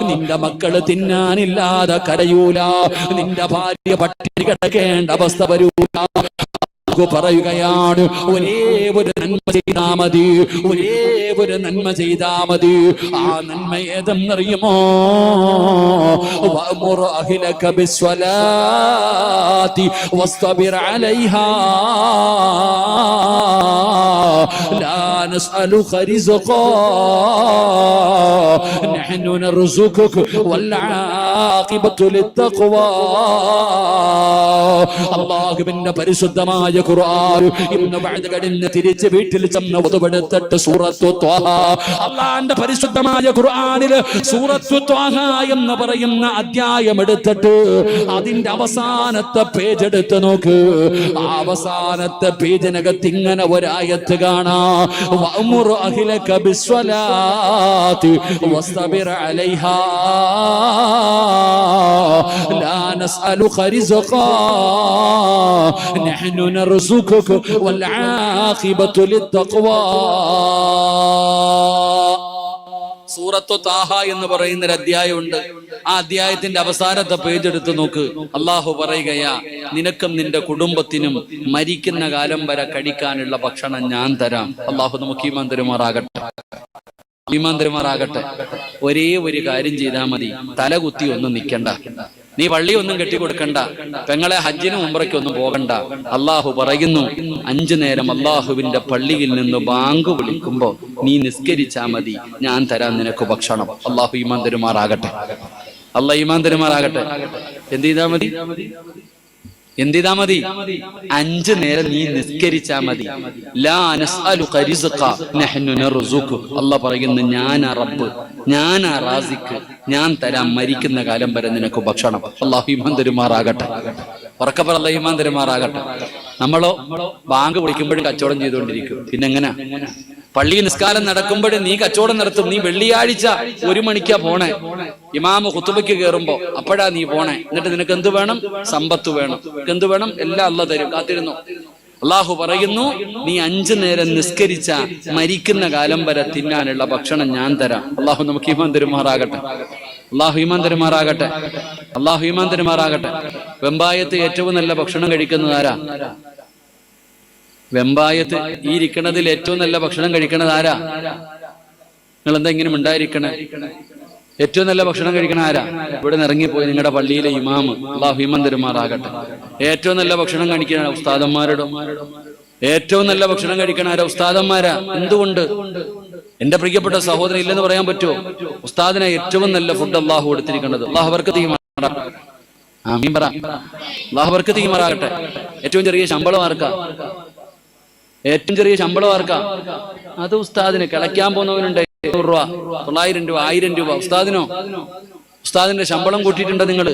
നിന്റെ മക്കള് തിന്നാനില്ലാതെ കരയൂല. നിന്റെ ഭാര്യ പട്ടിണി കിടക്കേണ്ട അവസ്ഥ വരൂല. പറയുകയാണ്, ഒരേ ഒരു നന്മ ചെയ്താ മതി, ഒരേ ഒരു നന്മ ചെയ്താ മതി. ആ നന്മ ഏതെന്നറിയുമോ? വഅ്മുർ അഹ്ലക ബിസ്സലാത്തി വസ്തബിർ അലൈഹാ ലാ നസ്അലുക റിസ്ഖാ നഹ്നു നർസുകുക വൽ ആഖിബത്തു ലിത്തഖ്വാ. അല്ലാഹുവിന്റെ പരിശുദ്ധമായ ഖുർആൻ ഇന്ന് ബഅദ് കടന്ന് തിരിച്ച് വീട്ടിൽ ചെന്ന് വധുവെടുത്തിട്ട് സൂറത്തു ത്വാഹ, അല്ലാഹുവിന്റെ പരിശുദ്ധമായ ഖുർആനിൽ സൂറത്തു ത്വാഹ എന്ന് പറയുന്ന അധ്യായം എടുത്തിട്ട് അതിന്റെ അവസാനത്തെ പേജ് എടുത്ത് നോക്ക്. ആ അവസാനത്തെ പേജിനകത്ത് ഇങ്ങനെ ഒരായത്ത് കാണാം, വഅ്മുർ അഹ്ലക ബിസ്സലാത്തി വസ്തബിർ അലൈഹാ ലാ നസ്അലുക റിസ്ഖാ നഹ്നു നർസുകുക വൽ ആഖിബത്തു ലിത്തഖ്വാ. സൂറത്തു താഹ എന്ന് പറയുന്ന ഒരു അധ്യായമുണ്ട്. ആ അധ്യായത്തിന്റെ അവസാനത്തെ പേജ് എടുത്ത് നോക്ക്. അള്ളാഹു പറയുകയാ, നിനക്കും നിന്റെ കുടുംബത്തിനും മരിക്കുന്ന കാലം വരെ കഴിക്കാനുള്ള ഭക്ഷണം ഞാൻ തരാം. അള്ളാഹു നമുക്ക് ഈമാൻ തരുമാറാകട്ടെ. ഒരേ ഒരു കാര്യം ചെയ്താൽ മതി, തലകുത്തി ഒന്നും നിൽക്കണ്ട, നീ പള്ളി ഒന്നും കെട്ടിക്കൊടുക്കണ്ട, പെങ്ങളെ ഹജ്ജിനും ഉംറയ്ക്കൊന്നും പോകണ്ട. അള്ളാഹു പറയുന്നു, 5 നേരം അള്ളാഹുവിന്റെ പള്ളിയിൽ നിന്ന് ബാങ്ക് വിളിക്കുമ്പോ നീ നിസ്കരിച്ചാ മതി, ഞാൻ തരാൻ നിനക്ക് ഭക്ഷണം. അള്ളാഹു ഈമാൻ തരുമാറാകട്ടെ. അള്ളാഹ് ഈമാൻ തരുമാറാകട്ടെ. എന്ത് ചെയ്താ മതി? 5 നേരം നീ നിസ്കരിച്ചാ മതി. ലാ നസ്അലുക റിസ്ഖാ നഹ്നു നർസുകു. അല്ലാഹ് പറയുന്നു, ഞാനാ റബ്ബ്, ഞാനാ റാസിഖ്, ഞാൻ തരാം മരിക്കുന്ന കാലം വരെ നിനക്ക് ഭക്ഷണം. അല്ലാഹു ഈമാൻ തരുമാറാകട്ടെ. ഉറക്കപ്പറ അല്ലാഹു ഈമാൻ തരുമാറാകട്ടെ. നമ്മളോ ബാങ്ക് വിളിക്കുമ്പോഴും കച്ചവടം ചെയ്തുകൊണ്ടിരിക്കും. പിന്നെങ്ങനാ? പള്ളി നിസ്കാരം നടക്കുമ്പോഴും നീ കച്ചവടം നടത്തും. നീ വെള്ളിയാഴ്ച 1 മണിക്കാ പോണേ, ഇമാമ് ഖുതുബയ്ക്ക് കയറുമ്പോ അപ്പോഴാ നീ പോണേ. എന്നിട്ട് നിനക്ക് എന്ത് വേണം? സമ്പത്ത് വേണം. എന്ത് വേണം? എല്ലാം അല്ലാഹ് തരും, കാത്തിരുന്നു. അള്ളാഹു പറയുന്നു, നീ 5 നേരം നിസ്കരിച്ച മരിക്കുന്ന കാലം വരെ തിന്നാനുള്ള ഭക്ഷണം ഞാൻ തരാം. അള്ളാഹു നമുക്ക് ഈമാൻ തരുമാറാകട്ടെ. അള്ളാഹു ഈമാൻ തരുമാറാകട്ടെ. വെമ്പായത്ത് ഏറ്റവും നല്ല ഭക്ഷണം കഴിക്കുന്നത് ആരാ? വെമ്പായത്ത് ഈ ഇരിക്കണതിൽ ഏറ്റവും നല്ല ഭക്ഷണം കഴിക്കണത് ആരാ? നിങ്ങൾ എന്താ ഇങ്ങനെ ഉണ്ടായിരിക്കണേ? ഏറ്റവും നല്ല ഭക്ഷണം കഴിക്കണ ആരാ? ഇവിടെ നിന്ന് ഇറങ്ങിപ്പോയി നിങ്ങളുടെ പള്ളിയിലെ ഇമാമ്. അല്ലാഹു ഈമാൻ തരുമാറാകട്ടെ. ഏറ്റവും നല്ല ഭക്ഷണം കഴിക്കണ ഉസ്താദന്മാരുടെ ഏറ്റവും നല്ല ഭക്ഷണം കഴിക്കണ ആരാ? ഉസ്താദന്മാരാ. എന്തുകൊണ്ട്? എന്റെ പ്രിയപ്പെട്ട സഹോദരൻ, ഇല്ലെന്ന് പറയാൻ പറ്റുമോ? ഉസ്താദിനെ ഏറ്റവും നല്ല ഫുഡ് അള്ളാഹു കൊടുത്തിരിക്കുന്നത്. അള്ളാഹു ബർക്കത്ത് ചെയ്യുമാറാകട്ടെ. ഏറ്റവും ചെറിയ ശമ്പളം ആർക്കാ? അത് ഉസ്താദിന്. കിളയ്ക്കാൻ പോകുന്നവനുണ്ട് 100 രൂപ, 900 രൂപ, 1000 രൂപ. ഉസ്താദിന്റെ ശമ്പളം കൂട്ടിയിട്ടുണ്ടോ നിങ്ങൾ?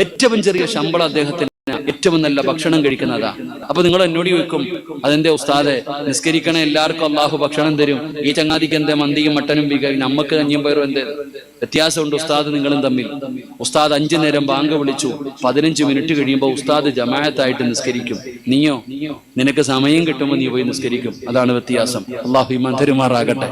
ഏറ്റവും ചെറിയ ശമ്പളം അദ്ദേഹത്തിന്. ഏറ്റവും നല്ല ഭക്ഷണം കഴിക്കുന്നതാ. അപ്പൊ നിങ്ങൾ എന്നോട് ചോദിക്കും, അതെന്റെ ഉസ്താദെ നിസ്കരിക്കണ എല്ലാവർക്കും അള്ളാഹു ഭക്ഷണം തരും, ഈ ചങ്ങാതിക്ക് എന്താ മന്തിയും മട്ടനും നമുക്ക് കഞ്ഞിയും പയറും എന്തേ വ്യത്യാസമുണ്ട് ഉസ്താദ് നിങ്ങളും തമ്മിൽ? ഉസ്താദ് 5 നേരം ബാങ്ക് വിളിച്ചു, 15 മിനിറ്റ് കഴിയുമ്പോൾ ഉസ്താദ് ജമാഅത്തായിട്ട് നിസ്കരിക്കും. നീയോ നിനക്ക് സമയം കിട്ടുമ്പോൾ നീ പോയി നിസ്കരിക്കും. അതാണ് വ്യത്യാസം. അള്ളാഹു ഈമാൻ തരുമാറാകട്ടെ.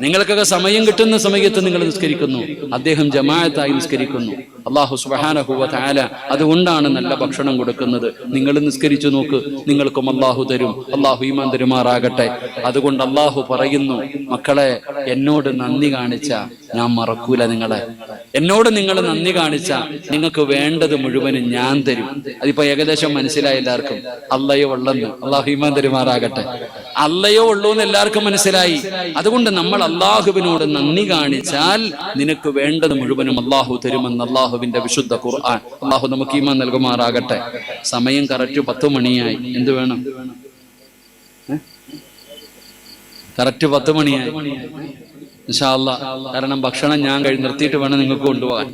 നിങ്ങൾക്കൊക്കെ സമയം കിട്ടുന്ന സമയത്ത് നിങ്ങൾ നിസ്കരിക്കുന്നു, അദ്ദേഹം ജമാഅത്തായി നിസ്കരിക്കുന്നു. അള്ളാഹു സുബ്ഹാനഹു വ തആല അതുകൊണ്ടാണ് നല്ല ഭക്ഷണം കൊടുക്കുന്നത്. നിങ്ങൾ നിസ്കരിച്ചു നോക്ക്, നിങ്ങൾക്കും അള്ളാഹു തരും. അള്ളാഹു ഈമാൻ തരുമാറാകട്ടെ. അതുകൊണ്ട് അള്ളാഹു പറയുന്നു, മക്കളെ എന്നോട് നന്ദി കാണിച്ച ഞാൻ മറക്കൂല നിങ്ങളെ. എന്നോട് നിങ്ങൾ നന്ദി കാണിച്ച നിങ്ങൾക്ക് വേണ്ടത് മുഴുവനും ഞാൻ തരും. അതിപ്പോ ഏകദേശം മനസ്സിലായി എല്ലാവർക്കും. അള്ളയോ ഉള്ളെന്ന്. അള്ളാഹു ഈമാൻ തരുമാറാകട്ടെ. അള്ളയോ ഉള്ളൂ എന്ന് എല്ലാവർക്കും മനസ്സിലായി. അതുകൊണ്ട് നമ്മൾ അള്ളാഹുവിനോട് നന്ദി കാണിച്ചാൽ നിനക്ക് വേണ്ടത് മുഴുവനും അള്ളാഹു തരുമെന്ന് അള്ളാഹുവിന്റെ വിശുദ്ധ ഖുർആൻ. അള്ളാഹു നമുക്ക് ഈമാൻ നൽകുമാറാകട്ടെ. സമയം കറക്റ്റ് 10 മണിയായി. എന്ത് വേണം? കറക്റ്റ് 10 മണിയായി ഇൻഷാ അല്ലാഹ്. കാരണം ഭക്ഷണം ഞാൻ നിർത്തിയിട്ട് വേണം നിങ്ങൾക്ക് കൊണ്ടുപോകാൻ.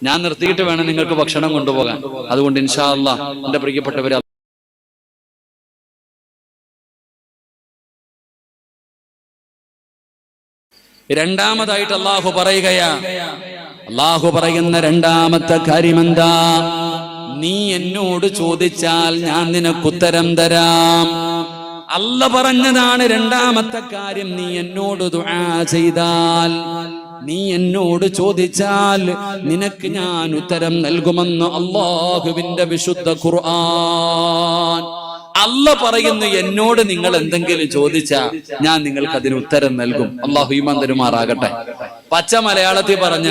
ഞാൻ നിർത്തിയിട്ട് വേണം നിങ്ങൾക്ക് ഭക്ഷണം കൊണ്ടുപോകാൻ. അതുകൊണ്ട് ഇൻഷാ അല്ലാഹ് എന്റെ പ്രിയപ്പെട്ടവരെ, രണ്ടാമതായിട്ട് അള്ളാഹു പറയുകയാ. അള്ളാഹു പറയുന്ന രണ്ടാമത്തെ കാര്യമെന്താ? നീ എന്നോട് ചോദിച്ചാൽ ഞാൻ നിനക്കുത്തരം തരാം. അല്ല പറഞ്ഞതാണ് രണ്ടാമത്തെ കാര്യം. നീ എന്നോട് ദുആ ചെയ്താൽ, നീ എന്നോട് ചോദിച്ചാൽ നിനക്ക് ഞാൻ ഉത്തരം നൽകുമെന്ന് അല്ലാഹുവിന്റെ വിശുദ്ധ ഖുർആൻ. അല്ല പറയുന്നു, എന്നോട് നിങ്ങൾ എന്തെങ്കിലും ചോദിച്ചാ ഞാൻ നിങ്ങൾക്ക് അതിന് ഉത്തരം നൽകും. അള്ളാഹു ഈമാൻ തരുമാറാകട്ടെ. പച്ച മലയാളത്തിൽ പറഞ്ഞ,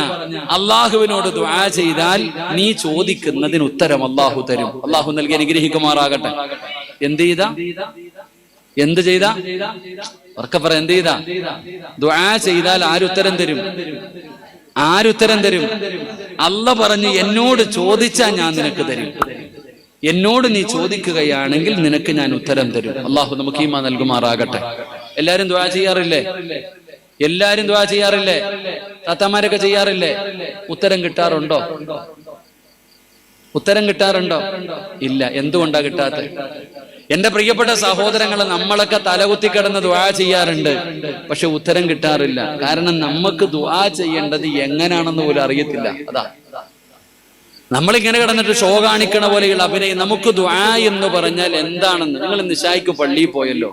അള്ളാഹുവിനോട് ദുആ ചെയ്താൽ നീ ചോദിക്കുന്നതിന് ഉത്തരം അള്ളാഹു തരും. അള്ളാഹു നൽകി അനുഗ്രഹിക്കുമാറാകട്ടെ. എന്ത് ചെയ്താ ഉറക്കെ പറ, എന്ത് ചെയ്താ? ദുആ ചെയ്താൽ ആരുത്തരം തരും? ആരുത്തരം തരും? അല്ല പറഞ്ഞു, എന്നോട് ചോദിച്ചാൽ ഞാൻ നിനക്ക് തരും. എന്നോട് നീ ചോദിക്കുകയാണെങ്കിൽ നിനക്ക് ഞാൻ ഉത്തരം തരും. അള്ളാഹു നമുക്ക് ഈമാൻ നൽകുമാറാകട്ടെ. എല്ലാരും ദുആ ചെയ്യാറില്ലേ? എല്ലാരും ദുആ ചെയ്യാറില്ലേ? താത്താമാരൊക്കെ ചെയ്യാറില്ലേ? ഉത്തരം കിട്ടാറുണ്ടോ? ഉത്തരം കിട്ടാറുണ്ടോ? ഇല്ല. എന്തുകൊണ്ടാ കിട്ടാത്തത്? എന്റെ പ്രിയപ്പെട്ട സഹോദരങ്ങളെ, നമ്മളൊക്കെ തലകുത്തി കിടന്ന് ദുആ ചെയ്യാറുണ്ട്, പക്ഷെ ഉത്തരം കിട്ടാറില്ല. കാരണം നമുക്ക് ദുആ ചെയ്യേണ്ടത് എങ്ങനെയാണെന്ന് പോലും അറിയത്തില്ല. അതാ നമ്മളിങ്ങനെ കിടന്നിട്ട് ഷോ കാണിക്കണ പോലെയുള്ള അഭിനയം. നമുക്ക് ദുആ എന്ന് പറഞ്ഞാൽ എന്താണെന്ന്, നിങ്ങൾ നിശായ്ക്ക് പള്ളിയിൽ പോയല്ലോ,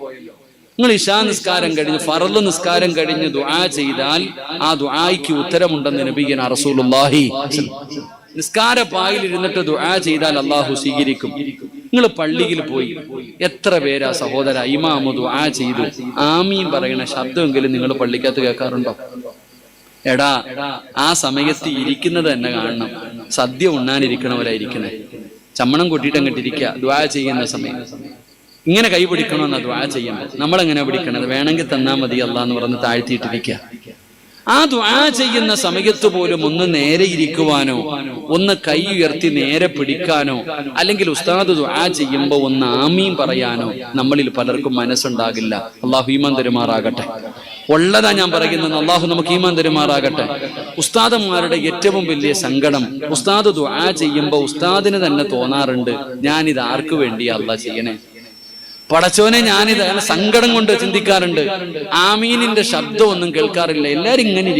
നിങ്ങൾ ഇശാ നിസ്കാരം കഴിഞ്ഞ് ഫർള് നിസ്കാരം കഴിഞ്ഞ് ദുആ ചെയ്താൽ ആ ദുആയ്ക്ക് ഉത്തരമുണ്ടെന്ന് നബിയുനാ റസൂലുള്ളാഹി. നിസ്കാരപ്പായിൽ ഇരുന്നിട്ട് ദുആ ചെയ്താൽ അള്ളാഹു സ്വീകരിക്കും. നിങ്ങൾ പള്ളിയിൽ പോയി എത്ര പേരാ സഹോദര ഇമാമു ദുആ ചെയ്തു ആമീൻ പറയണ ശബ്ദമെങ്കിലും നിങ്ങൾ പള്ളിക്കകത്ത് കേൾക്കാറുണ്ടോ? എടാ, ആ സമയത്ത് ഇരിക്കുന്നത് തന്നെ കാണണം. സദ്യ ഉണ്ണാനിരിക്കണവരായിരിക്കണേ. ചമ്മണം കൂട്ടിയിട്ട് അങ്ങോട്ടിരിക്കുക ദുആ ചെയ്യുന്ന സമയം. ഇങ്ങനെ കൈ പിടിക്കണമെന്നാ ദുആ ചെയ്യുമ്പോൾ. നമ്മളെങ്ങനെ പിടിക്കണത്? വേണമെങ്കിൽ തന്നാ മതി അല്ലാഹ് എന്ന് പറഞ്ഞ് താഴ്ത്തിയിട്ടിരിക്കുക. ആ ദുആ ചെയ്യുന്ന സമയത്ത് പോലും ഒന്ന് നേരെ ഇരിക്കുവാനോ, ഒന്ന് കൈ ഉയർത്തി നേരെ പിടിക്കാനോ, അല്ലെങ്കിൽ ഉസ്താദ് ദുആ ചെയ്യുമ്പോൾ ഒന്ന് ആമീൻ പറയാനോ നമ്മളിൽ പലർക്കും മനസ്സുണ്ടാകില്ല. അല്ലാഹു ഈമാൻ തരുമാറാകട്ടെ. ഉള്ളതാ ഞാൻ പറയുന്നത്. അല്ലാഹു നമുക്ക് ഈമാൻ തരുമാറാകട്ടെ. ഉസ്താദന്മാരുടെ ഏറ്റവും വലിയ സങ്കടം, ഉസ്താദ് ദുആ ചെയ്യുമ്പോൾ ഉസ്താദിന് തന്നെ തോന്നാറുണ്ട്, ഞാനിത് ആർക്ക് വേണ്ടിയാ അല്ലാഹ് ചെയ്യണേ? പടച്ചോനെ, ഞാനിത് സങ്കടം കൊണ്ട് ചിന്തിക്കാറുണ്ട്. ആമീനിന്റെ ശബ്ദം ഒന്നും കേൾക്കാറില്ല. എല്ലാരും ഇങ്ങനെ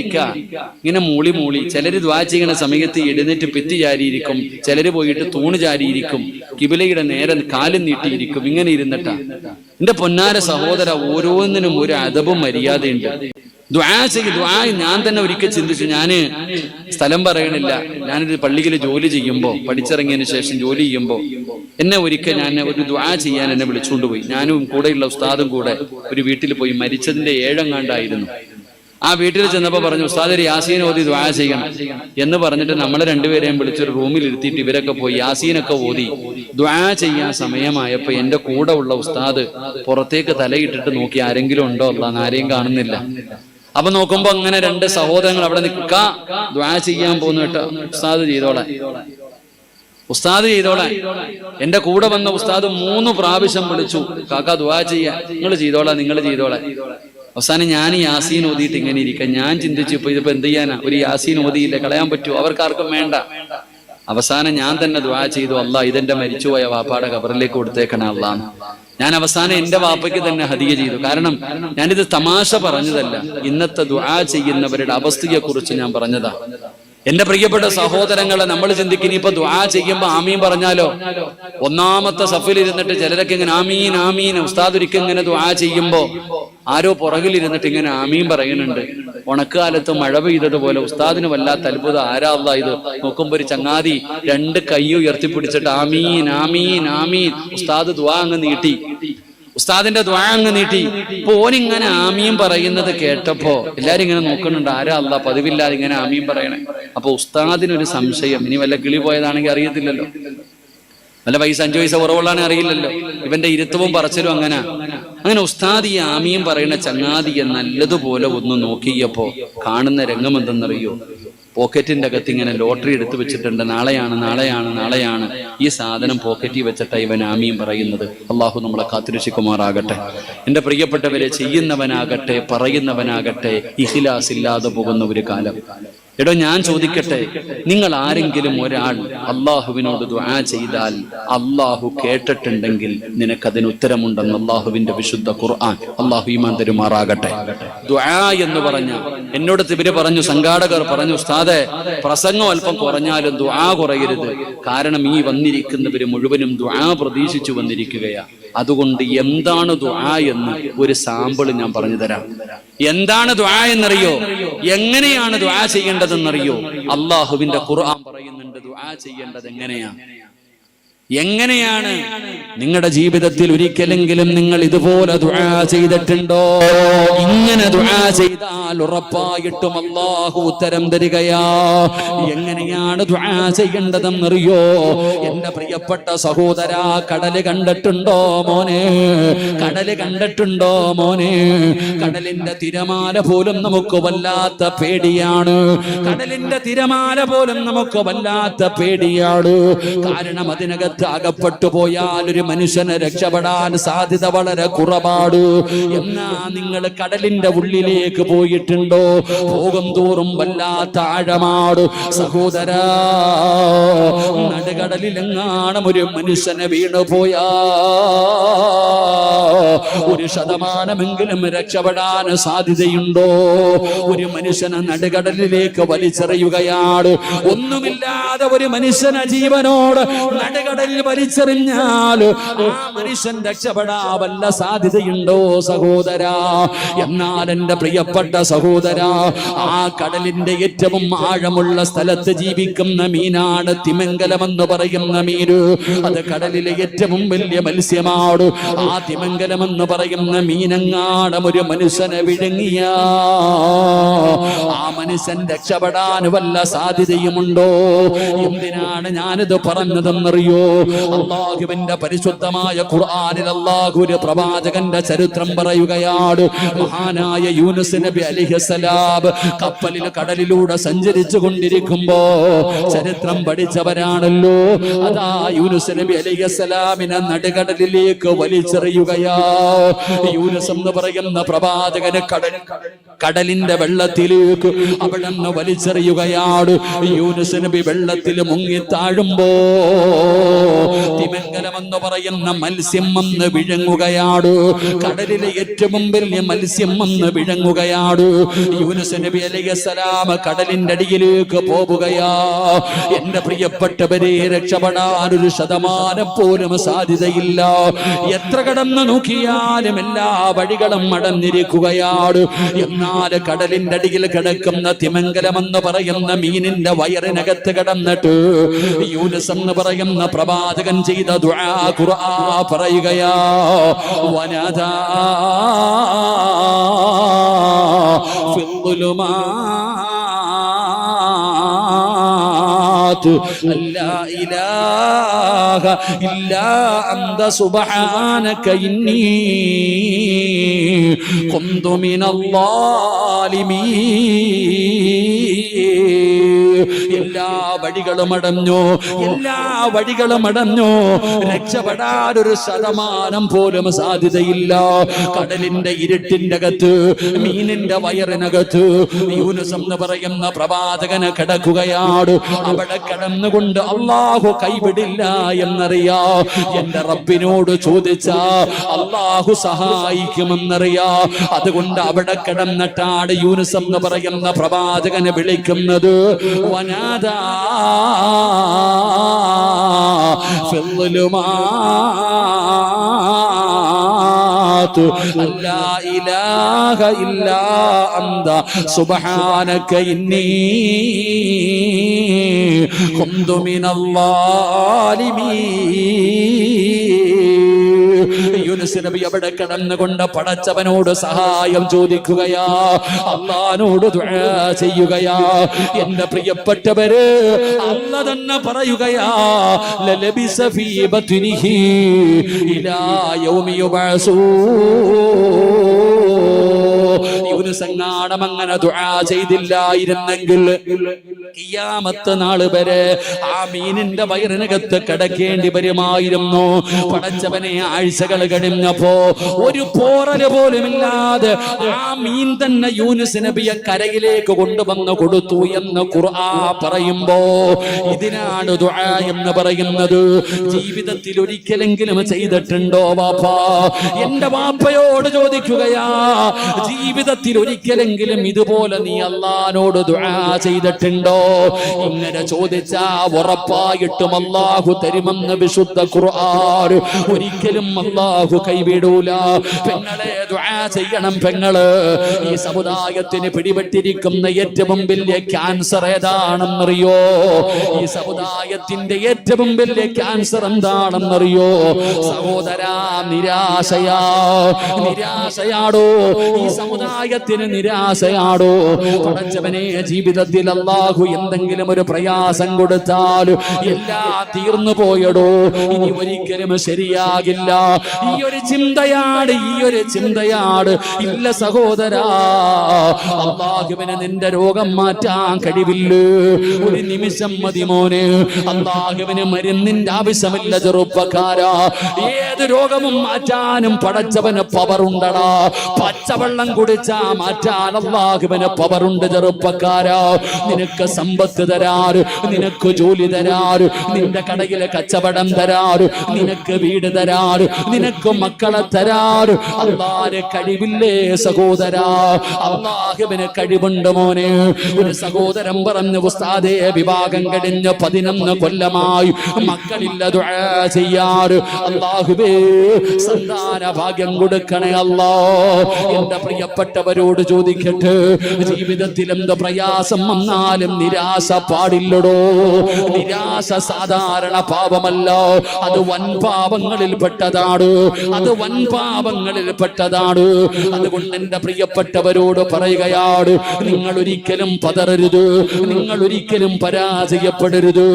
ഇങ്ങനെ മൂളി. ചിലര് ദുആ ചെയ്യണ സമയത്ത് എഴുന്നേറ്റ് ഭിത്തി ചാരിയിരിക്കും, ചിലര് പോയിട്ട് തൂണ് ചാരിയിരിക്കും, കിബിലയുടെ നേരെ കാലും നീട്ടിയിരിക്കും. ഇങ്ങനെ ഇരുന്നിട്ടാ. എന്റെ പൊന്നാര സഹോദര, ഓരോന്നിനും ഒരു അദബും മര്യാദയുണ്ട്. ദുആ ഞാൻ തന്നെ ഒരിക്കൽ ചിന്തിച്ചു. ഞാന് സ്ഥലം പറയണില്ല, ഞാനൊരു പള്ളിയിൽ ജോലി ചെയ്യുമ്പോൾ, പഠിച്ചിറങ്ങിയതിന് ശേഷം ജോലി ചെയ്യുമ്പോൾ എന്നെ ഒരിക്കൽ ഞാൻ ഒരു ദുആ ചെയ്യാൻ എന്നെ വിളിച്ചുകൊണ്ട് പോയി. ഞാനും കൂടെയുള്ള ഉസ്താദും കൂടെ ഒരു വീട്ടിൽ പോയി. മരിച്ചതിന്റെ 7 ആ വീട്ടിൽ ചെന്നപ്പോ പറഞ്ഞു, ഉസ്താദ് യാസീൻ ഓതി ദുആ ചെയ്യണം എന്ന് പറഞ്ഞിട്ട് നമ്മളെ രണ്ടുപേരെയും വിളിച്ചൊരു റൂമിൽ ഇരുത്തിയിട്ട് ഇവരൊക്കെ പോയി യാസീനൊക്കെ ഓതി ദുആ ചെയ്യാൻ സമയമായപ്പോ എന്റെ കൂടെ ഉള്ള ഉസ്താദ് പുറത്തേക്ക് തലയിട്ടിട്ട് നോക്കി, ആരെങ്കിലും ഉണ്ടോ അല്ലാഹ്? ആരെയും കാണുന്നില്ല. അപ്പൊ നോക്കുമ്പോ അങ്ങനെ 2 സഹോദരങ്ങൾ അവിടെ നിൽക്കാ ദുആ ചെയ്യാൻ പോകുന്നു. കേട്ടോ, ഉസ്താദ് ചെയ്തോളാൻ. എന്റെ കൂടെ വന്ന ഉസ്താദ് 3 പ്രാവശ്യം വിളിച്ചു, കാക്ക ദുആ ചെയ്യാ, നിങ്ങൾ ചെയ്തോളാം. അവസാനം ഞാൻ യാസീൻ ഓതിയിട്ട് ഇങ്ങനെ ഇരിക്കാം. ഞാൻ ചിന്തിച്ചു, ഇപ്പൊ ഇതിപ്പോ എന്ത് ചെയ്യാനാ? ഒരു യാസീൻ ഓതിയില്ല, കളയാൻ പറ്റുമോ? അവർക്കാർക്കും വേണ്ട. അവസാനം ഞാൻ തന്നെ ദുആ ചെയ്തു, അല്ലാഹ് ഇതെന്റെ മരിച്ചുപോയ വാപ്പാടെ ഖബറിലേക്ക് കൊടുത്തേക്കണേ അല്ലാഹ്. ഞാൻ അവസാനം എന്റെ വാപ്പയ്ക്ക് തന്നെ ഹദിയ ചെയ്തു. കാരണം ഞാനിത് തമാശ പറഞ്ഞതല്ല, ഇന്നത്തെ ദുആ ചെയ്യുന്നവരുടെ അവസ്ഥയെ കുറിച്ച് ഞാൻ പറഞ്ഞതാ. എന്റെ പ്രിയപ്പെട്ട സഹോദരങ്ങളെ, നമ്മൾ ചിന്തിക്കും ഇനിയിപ്പോ ദുആ ചെയ്യുമ്പോ ആമീൻ പറഞ്ഞാലോ. ഒന്നാമത്തെ സഫിൽ ഇരുന്നിട്ട് ചിലരൊക്കെ ഇങ്ങനെ ആമീൻ ആമീൻ, ഉസ്താദ് ഒരിക്കൽ ഇങ്ങനെ ദുആ ചെയ്യുമ്പോ ആരോ പുറകിലിരുന്നിട്ട് ഇങ്ങനെ ആമീൻ പറയുന്നുണ്ട്. ഉണക്കാലത്ത് മഴ പെയ്തതുപോലെ ഉസ്താദിന് വല്ലാത്ത അത്ഭുതം. ആരാ അല്ലാഹ് ഇത്? നോക്കുമ്പോ ഒരു ചങ്ങാതി 2 കൈ ഉയർത്തിപ്പിടിച്ചിട്ട് ആമീൻ ആമീൻ ആമീൻ. ഉസ്താദ് ദുആ അങ്ങ് നീട്ടി, ഉസ്താദിന്റെ ദുആ അങ്ങ് നീട്ടി. ഓനിങ്ങനെ ആമീൻ പറയുന്നത് കേട്ടപ്പോ എല്ലാരും ഇങ്ങനെ നോക്കുന്നുണ്ട്, ആരാ അല്ലാഹ് പതിവില്ലാതെ ഇങ്ങനെ ആമീൻ പറയണേ. അപ്പൊ ഉസ്താദിനൊരു സംശയം, ഇനി വല്ല കിളി പോയതാണെങ്കിൽ അറിയത്തില്ലല്ലോ, വല്ല പൈസ 5 പൈസ കുറവുള്ളതാണെങ്കിൽ അറിയില്ലല്ലോ, ഇവന്റെ ഇരുത്തവും പറച്ചിലും അങ്ങനെ ഉസ്താദ് ഈ ആമീൻ പറയുന്ന ചങ്ങാതിയെ നല്ലതുപോലെ ഒന്ന് നോക്കിയപ്പോ കാണുന്ന രംഗം എന്തെന്നറിയോ? പോക്കറ്റിന്റെ അകത്ത് ഇങ്ങനെ ലോട്ടറി എടുത്തു വെച്ചിട്ടുണ്ട്. നാളെയാണ് നാളെയാണ് നാളെയാണ്. ഈ സാധനം പോക്കറ്റിൽ വെച്ചിട്ട് ഇവൻ ആമീൻ പറയുന്നത്. അള്ളാഹു നമ്മളെ കാത്തുരക്ഷിക്കുമാറാകട്ടെ. എന്റെ പ്രിയപ്പെട്ടവരെ, ചെയ്യുന്നവനാകട്ടെ പറയുന്നവനാകട്ടെ ഇഖ്ലാസ് ഇല്ലാതെ പോകുന്ന ഒരു കാലം. എടോ, ഞാൻ ചോദിക്കട്ടെ, നിങ്ങൾ ആരെങ്കിലും ഒരാൾ അള്ളാഹുവിനോട് ദുആ ചെയ്താൽ അള്ളാഹു കേട്ടിട്ടുണ്ടെങ്കിൽ നിനക്കതിന് ഉത്തരമുണ്ടെന്ന് അള്ളാഹുവിന്റെ വിശുദ്ധ ഖുർആൻ. അള്ളാഹു ഈമാൻ തരുമാറാകട്ടെ. ദുആ എന്ന് പറഞ്ഞ എന്നോട് ഇവര് പറഞ്ഞു, സംഘാടകർ പറഞ്ഞു, ഉസ്താദേ പ്രസംഗം അല്പം കുറഞ്ഞാലും ദുആ കുറയരുത്. കാരണം ഈ വന്നിരിക്കുന്നവര് മുഴുവനും ദുആ പ്രതീക്ഷിച്ചു വന്നിരിക്കുകയാണ്. അതുകൊണ്ട് എന്താണ് ദുആ എന്ന് ഒരു സാമ്പിൾ ഞാൻ പറഞ്ഞു തരാം. എന്താണ് ദുആ എന്നറിയോ? എങ്ങനെയാണ് ദുആ ചെയ്യേണ്ടതെന്നറിയോ? അള്ളാഹുവിന്റെ ഖുർആൻ പറയുന്നുണ്ട് ദുആ ചെയ്യേണ്ടത് എങ്ങനെയാണ്. നിങ്ങളുടെ ജീവിതത്തിൽ ഒരിക്കലെങ്കിലും നിങ്ങൾ ഇതുപോലെ ദുആ ചെയ്തിട്ടുണ്ടോ? ഇങ്ങനെ ദുആ ചെയ്താൽ ഉറപ്പായിട്ടും അല്ലാഹു ഉത്തരം തരികയാ. എങ്ങനെയാണ് ദുആ ചെയ്യേണ്ടതെന്നറിയോ? എന്റെ പ്രിയപ്പെട്ട സഹോദരാ, കടല് കണ്ടിട്ടുണ്ടോ മോനെ? കടല് കണ്ടിട്ടുണ്ടോ മോനെ? കടലിന്റെ തിരമാല പോലും നമുക്ക് വല്ലാത്ത പേടിയാണ്. കടലിന്റെ തിരമാല പോലും നമുക്ക് വല്ലാത്ത പേടിയാണ്. കാരണം അതിനകത്ത് അകപ്പെട്ടു പോയാൽ ഒരു മനുഷ്യന് രക്ഷപ്പെടാൻ സാധ്യത വളരെ കുറവാണ്. എന്നാ നിങ്ങൾ കടലിന്റെ ഉള്ളിലേക്ക് പോയിട്ടുണ്ടോ? പോകും തോറും വല്ലാത്ത ആഴമാണ് സഹോദരാ. നടുകടലിലെങ്ങാനും ഒരു മനുഷ്യനെ വീണു പോയാ 1% രക്ഷപ്പെടാൻ സാധ്യതയുണ്ടോ? ഒരു മനുഷ്യനെ നടുകടലിലേക്ക് വലിച്ചെറിയുകയാണ്. ഒന്നുമില്ലാതെ ഒരു മനുഷ്യനെ ജീവനോട് നടുകടലിൽ വലിച്ചെറിഞ്ഞാൽ ആ മനുഷ്യൻ രക്ഷപ്പെടാൻ വല്ല സാധ്യതയുണ്ടോ സഹോദരാ? എന്നാൽ എന്റെ പ്രിയപ്പെട്ട സഹോദരാ, ആ കടലിന്റെ ഏറ്റവും ആഴമുള്ള സ്ഥലത്ത് ജീവിക്കുന്ന മീനാണ് തിമിംഗലം എന്ന് പറയുന്ന മീന്. അത് കടലിലെ ഏറ്റവും വലിയ മത്സ്യമാണ്. ആ തിമിംഗലം എന്ന് പറയുന്ന മീനെങ്ങാനും ഒരു മനുഷ്യനെ വിഴുങ്ങിയ ആ മനുഷ്യൻ രക്ഷപ്പെടാൻ വല്ല സാധ്യതയുമുണ്ടോ? എന്തിനാണ് ഞാനിത് പറഞ്ഞതെന്നറിയോ? അല്ലാഹുവിന്റെ പരിശുദ്ധമായ ഖുർആനിൽ അല്ലാഹു ഒരു പ്രവാചകന്റെ ചരിത്രം പറയുകയാണ്. മഹാനായ യൂനുസ് നബി അലൈഹിസ്സലാം കപ്പലിൽ കടലിലൂടെ സഞ്ചരിച്ചു കൊണ്ടിരിക്കുമ്പോ ചരിത്രം പഠിച്ചവരാണല്ലോ. അതാ യൂനുസ് നബി അലൈഹിസ്സലാമിനെ നടുകടലിലേക്ക് വലിച്ചെറിയുകയാ. യൂനുസ് എന്ന് പറയുന്ന പ്രവാചകന് കടലിന്റെ വെള്ളത്തിലേക്ക് അവിടെ നിന്ന് വലിച്ചെറിയുകയാണ്. യൂനുസ് നബി വെള്ളത്തിൽ മുങ്ങി താഴുമ്പോ തിമിംഗലം എന്ന് പറയുന്ന മത്സ്യം വന്ന് വിഴുങ്ങുകയാണ്. കടലിലെ ഏറ്റവും വലിയ മത്സ്യം വന്ന് വിഴുങ്ങുകയാണ്. യൂനുസ് നബി അലൈഹിസ്സലാം കടലിന്റെ അടിയിലേക്ക് പോവുകയാ. എന്റെ പ്രിയപ്പെട്ടവരെ, രക്ഷപ്പെടാൻ 1% പോലും സാധ്യതയില്ല. എത്ര കടന്നു നോക്കിയാലും എല്ലാ വഴികളും അടഞ്ഞിരിക്കുകയാണ്. എന്നാൽ കടലിന്റെ അടിയിൽ കിടക്കുന്ന തിമിംഗലം എന്ന് പറയുന്ന മീനിന്റെ വയറിനകത്ത് കിടന്നിട്ട് യൂനുസ് എന്ന് പറയുന്ന പ്രവാചകൻ ചെയ്ത ദുആ ഖുർആൻ പറയുകയാ. വനദാ ഫിൽ ദുലുമാത് അല്ലാ ഇലാഹ ഇല്ലാ അന്ത സുബ്ഹാനക ഇന്നി കുന്തു മിനൽ ളാലിമീൻ. എല്ലാ വഴികളും അടഞ്ഞു, എല്ലാ വഴികളും അടഞ്ഞു. രക്ഷപ്പെടാൻ ഒരു ശതമാനം പോലും സാധ്യതയില്ല. കടലിന്റെ ഇരുട്ടിന്റെ അകത്ത്, മീനിന്റെ വയറിനകത്ത് യൂനുസ് എന്ന് പറയുന്ന പ്രവാചകന് കിടക്കുകയാണ്. അവിടെ കിടന്നുകൊണ്ട് അള്ളാഹു കൈവിടില്ല എന്നറിയാ. എന്റെ റബ്ബിനോട് ചോദിച്ചാ അള്ളാഹു സഹായിക്കുമെന്നറിയാ. അതുകൊണ്ട് അവിടെ കിടന്നിട്ടാണ് യൂനുസ് എന്ന് പറയുന്ന പ്രവാചകനെ വിളിക്കുന്നത്. വനാദാ അല്ലാ ഇലാഹ ഇല്ലാ അന്ത സുബ്ഹാനക ഇന്നി കുന്തു മിനൽ ളാലിമീൻ. യൂനുസ് നബി അവിടെ കിടന്നുകൊണ്ട് പടച്ചവനോട് സഹായം ചോദിക്കുകയാ, അല്ലാഹുവോട് ദുആ ചെയ്യുകയാ. എന്റെ പ്രിയപ്പെട്ടവര്, അല്ലാഹ് തന്നെ പറയുകയാ, ലലബിസ ഫീ ബത്നിഹി ഇലാ യൗമി യുബഅസൂ. യൂനുസങ്ങാണം അങ്ങനെ ദുആ ചെയ്തില്ലായിരുന്നെങ്കിൽ ഖിയാമത്ത് നാൾ വരെ ആ മീനിന്റെ വയറിനകത്ത് കിടക്കേണ്ടി വരുമായിരുന്നു. പടച്ചവനെ, ആഴ്ചകൾ കഴിഞ്ഞപ്പോ ഒരു പോറല് പോലുമില്ലാതെ ആ മീൻ തന്നെ യൂനുസ് നബിയെ കരയിലേക്ക് കൊണ്ടുവന്ന് കൊടുത്തു എന്ന് ഖുർആൻ പറയുമ്പോ ഇതിനാണ് ദുആ എന്ന് പറയുന്നത്. ജീവിതത്തിൽ ഒരിക്കലെങ്കിലും ചെയ്തിട്ടുണ്ടോ വാപ്പാ? എന്റെ വാപ്പയോട് ചോദിക്കുകയാ, ജീവിതത്തിൽ ഒരിക്കലെങ്കിലും ഇതുപോലെ നീ അല്ലാഹുവോട് ദുആ ചെയ്തിട്ടുണ്ടോ? ഇങ്ങനെ ചോദിച്ചാ ഉറപ്പായിട്ടും അല്ലാഹു തരുമെന്ന് വിശുദ്ധ ഖുർആൻ. ഒരിക്കലും അല്ലാഹു കൈവിടൂല. പെങ്ങളെ, ദുആ ചെയ്യണം പെങ്ങള്. ഈ സമുദായത്തിന് പിടിപെട്ടിരിക്കുന്ന ഏറ്റവും വലിയ ക്യാൻസർ ഏതാണെന്നറിയോ? ഈ സമുദായത്തിന്റെ ഏറ്റവും വലിയ ക്യാൻസർ എന്താണെന്നറിയോ? സഹോദരാ, നിരാശയാ. നിരാശയാടോ ഈ സമുദായത്തിന്, നിരാശയാടോ? പടച്ചവനെ, ജീവിതത്തിൽ അല്ലാഹു എന്തെങ്കിലും ഒരു പ്രയാസം കൊടുത്താൽ എല്ലാം തീർന്നു പോയടോ, ഇനി ഒരിക്കലും ശരിയാകില്ല. ഈ ഒരു ചിന്തയാണ്, ഈ ഒരു ചിന്തയാണ്. ഇല്ല സഹോദരാ, അല്ലാഹുവിന് നിന്റെ രോഗം മാറ്റാൻ കഴിവില്ല. ഒരു നിമിഷം മതി മോനെ. അല്ലാഹുവിന് മരുന്നിന്റെ ആവശ്യമില്ല ചെറുപ്പക്കാരാ. ഏത് രോഗവും മാറ്റാനും പടച്ചവന് പവറുണ്ടടാ. പച്ചവെള്ളം കുടിച്ചാ മാറ്റാൻ അല്ലാഹുവിന് പവറുണ്ട് ചെറുപ്പക്കാരാ. നിനക്ക് സമ്പത്ത് തരാറ്, നിനക്ക് ജോലി തരാറ്, നിന്റെ കടയിലെ കച്ചവടം തരാറ്, നിനക്ക് വീട് തരാറ്, നിനക്ക് മക്കളെ തരാറ്. അല്ലാഹുവിന് കഴിവില്ലേ സഹോദരാ? അല്ലാഹുവിന് കഴിവുണ്ട് മോനെ. ഒരു സഹോദരൻ പറഞ്ഞു, ഉസ്താദേ, വിവാഹം കഴിഞ്ഞ് 11 കൊല്ലമായി മക്കളില്ല, ദുആ ചെയ്യാറ്. അല്ലാഹുവേ, സന്താന ഭാഗ്യം കൊടുക്കണേ അല്ലാ. എന്റെ പ്രിയപ്പെട്ടവരോട് ചോദിക്കട്ടെ, ജീവിതത്തിൽ എന്ത് പ്രയാസം വന്നാലും നിരാശ പാടില്ലടോ. നിരാശ സാധാരണ പാപമല്ല, അത് വൻ പാപങ്ങളിൽ പെട്ടതാണ്. അത് വൻ പാപങ്ങളിൽ പെട്ടതാണ്. അതുകൊണ്ട് എന്റെ പ്രിയപ്പെട്ടവരോട് പറയുകയാണ്, നിങ്ങൾ ഒരിക്കലും പതറരുത്, നിങ്ങൾ ഒരിക്കലും പരാജയപ്പെടരുത്.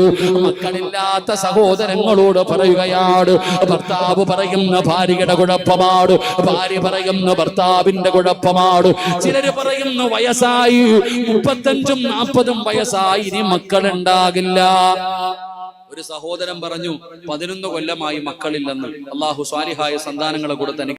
മക്കളില്ലാത്ത സഹോദരങ്ങളോട് പറയുകയാണ്, ഭർത്താവ് പറയുന്ന ഭാര്യയുടെ കുഴപ്പമാണ്, ഭാര്യ പറയുന്ന ഭർത്താവിന്റെ കുഴപ്പമാണ്. ചിലര് പറയുന്നു വയസ്സായി 35ഉം 40ഉം വയസ്സായി, ഇനി മക്കളുണ്ടാകില്ല. ഒരു സഹോദരൻ പറഞ്ഞു, 11 കൊല്ലമായി മക്കളില്ലെന്ന്. അല്ലാഹു സ്വാലിഹായ സന്താനങ്ങളെ കൊടുത്ത്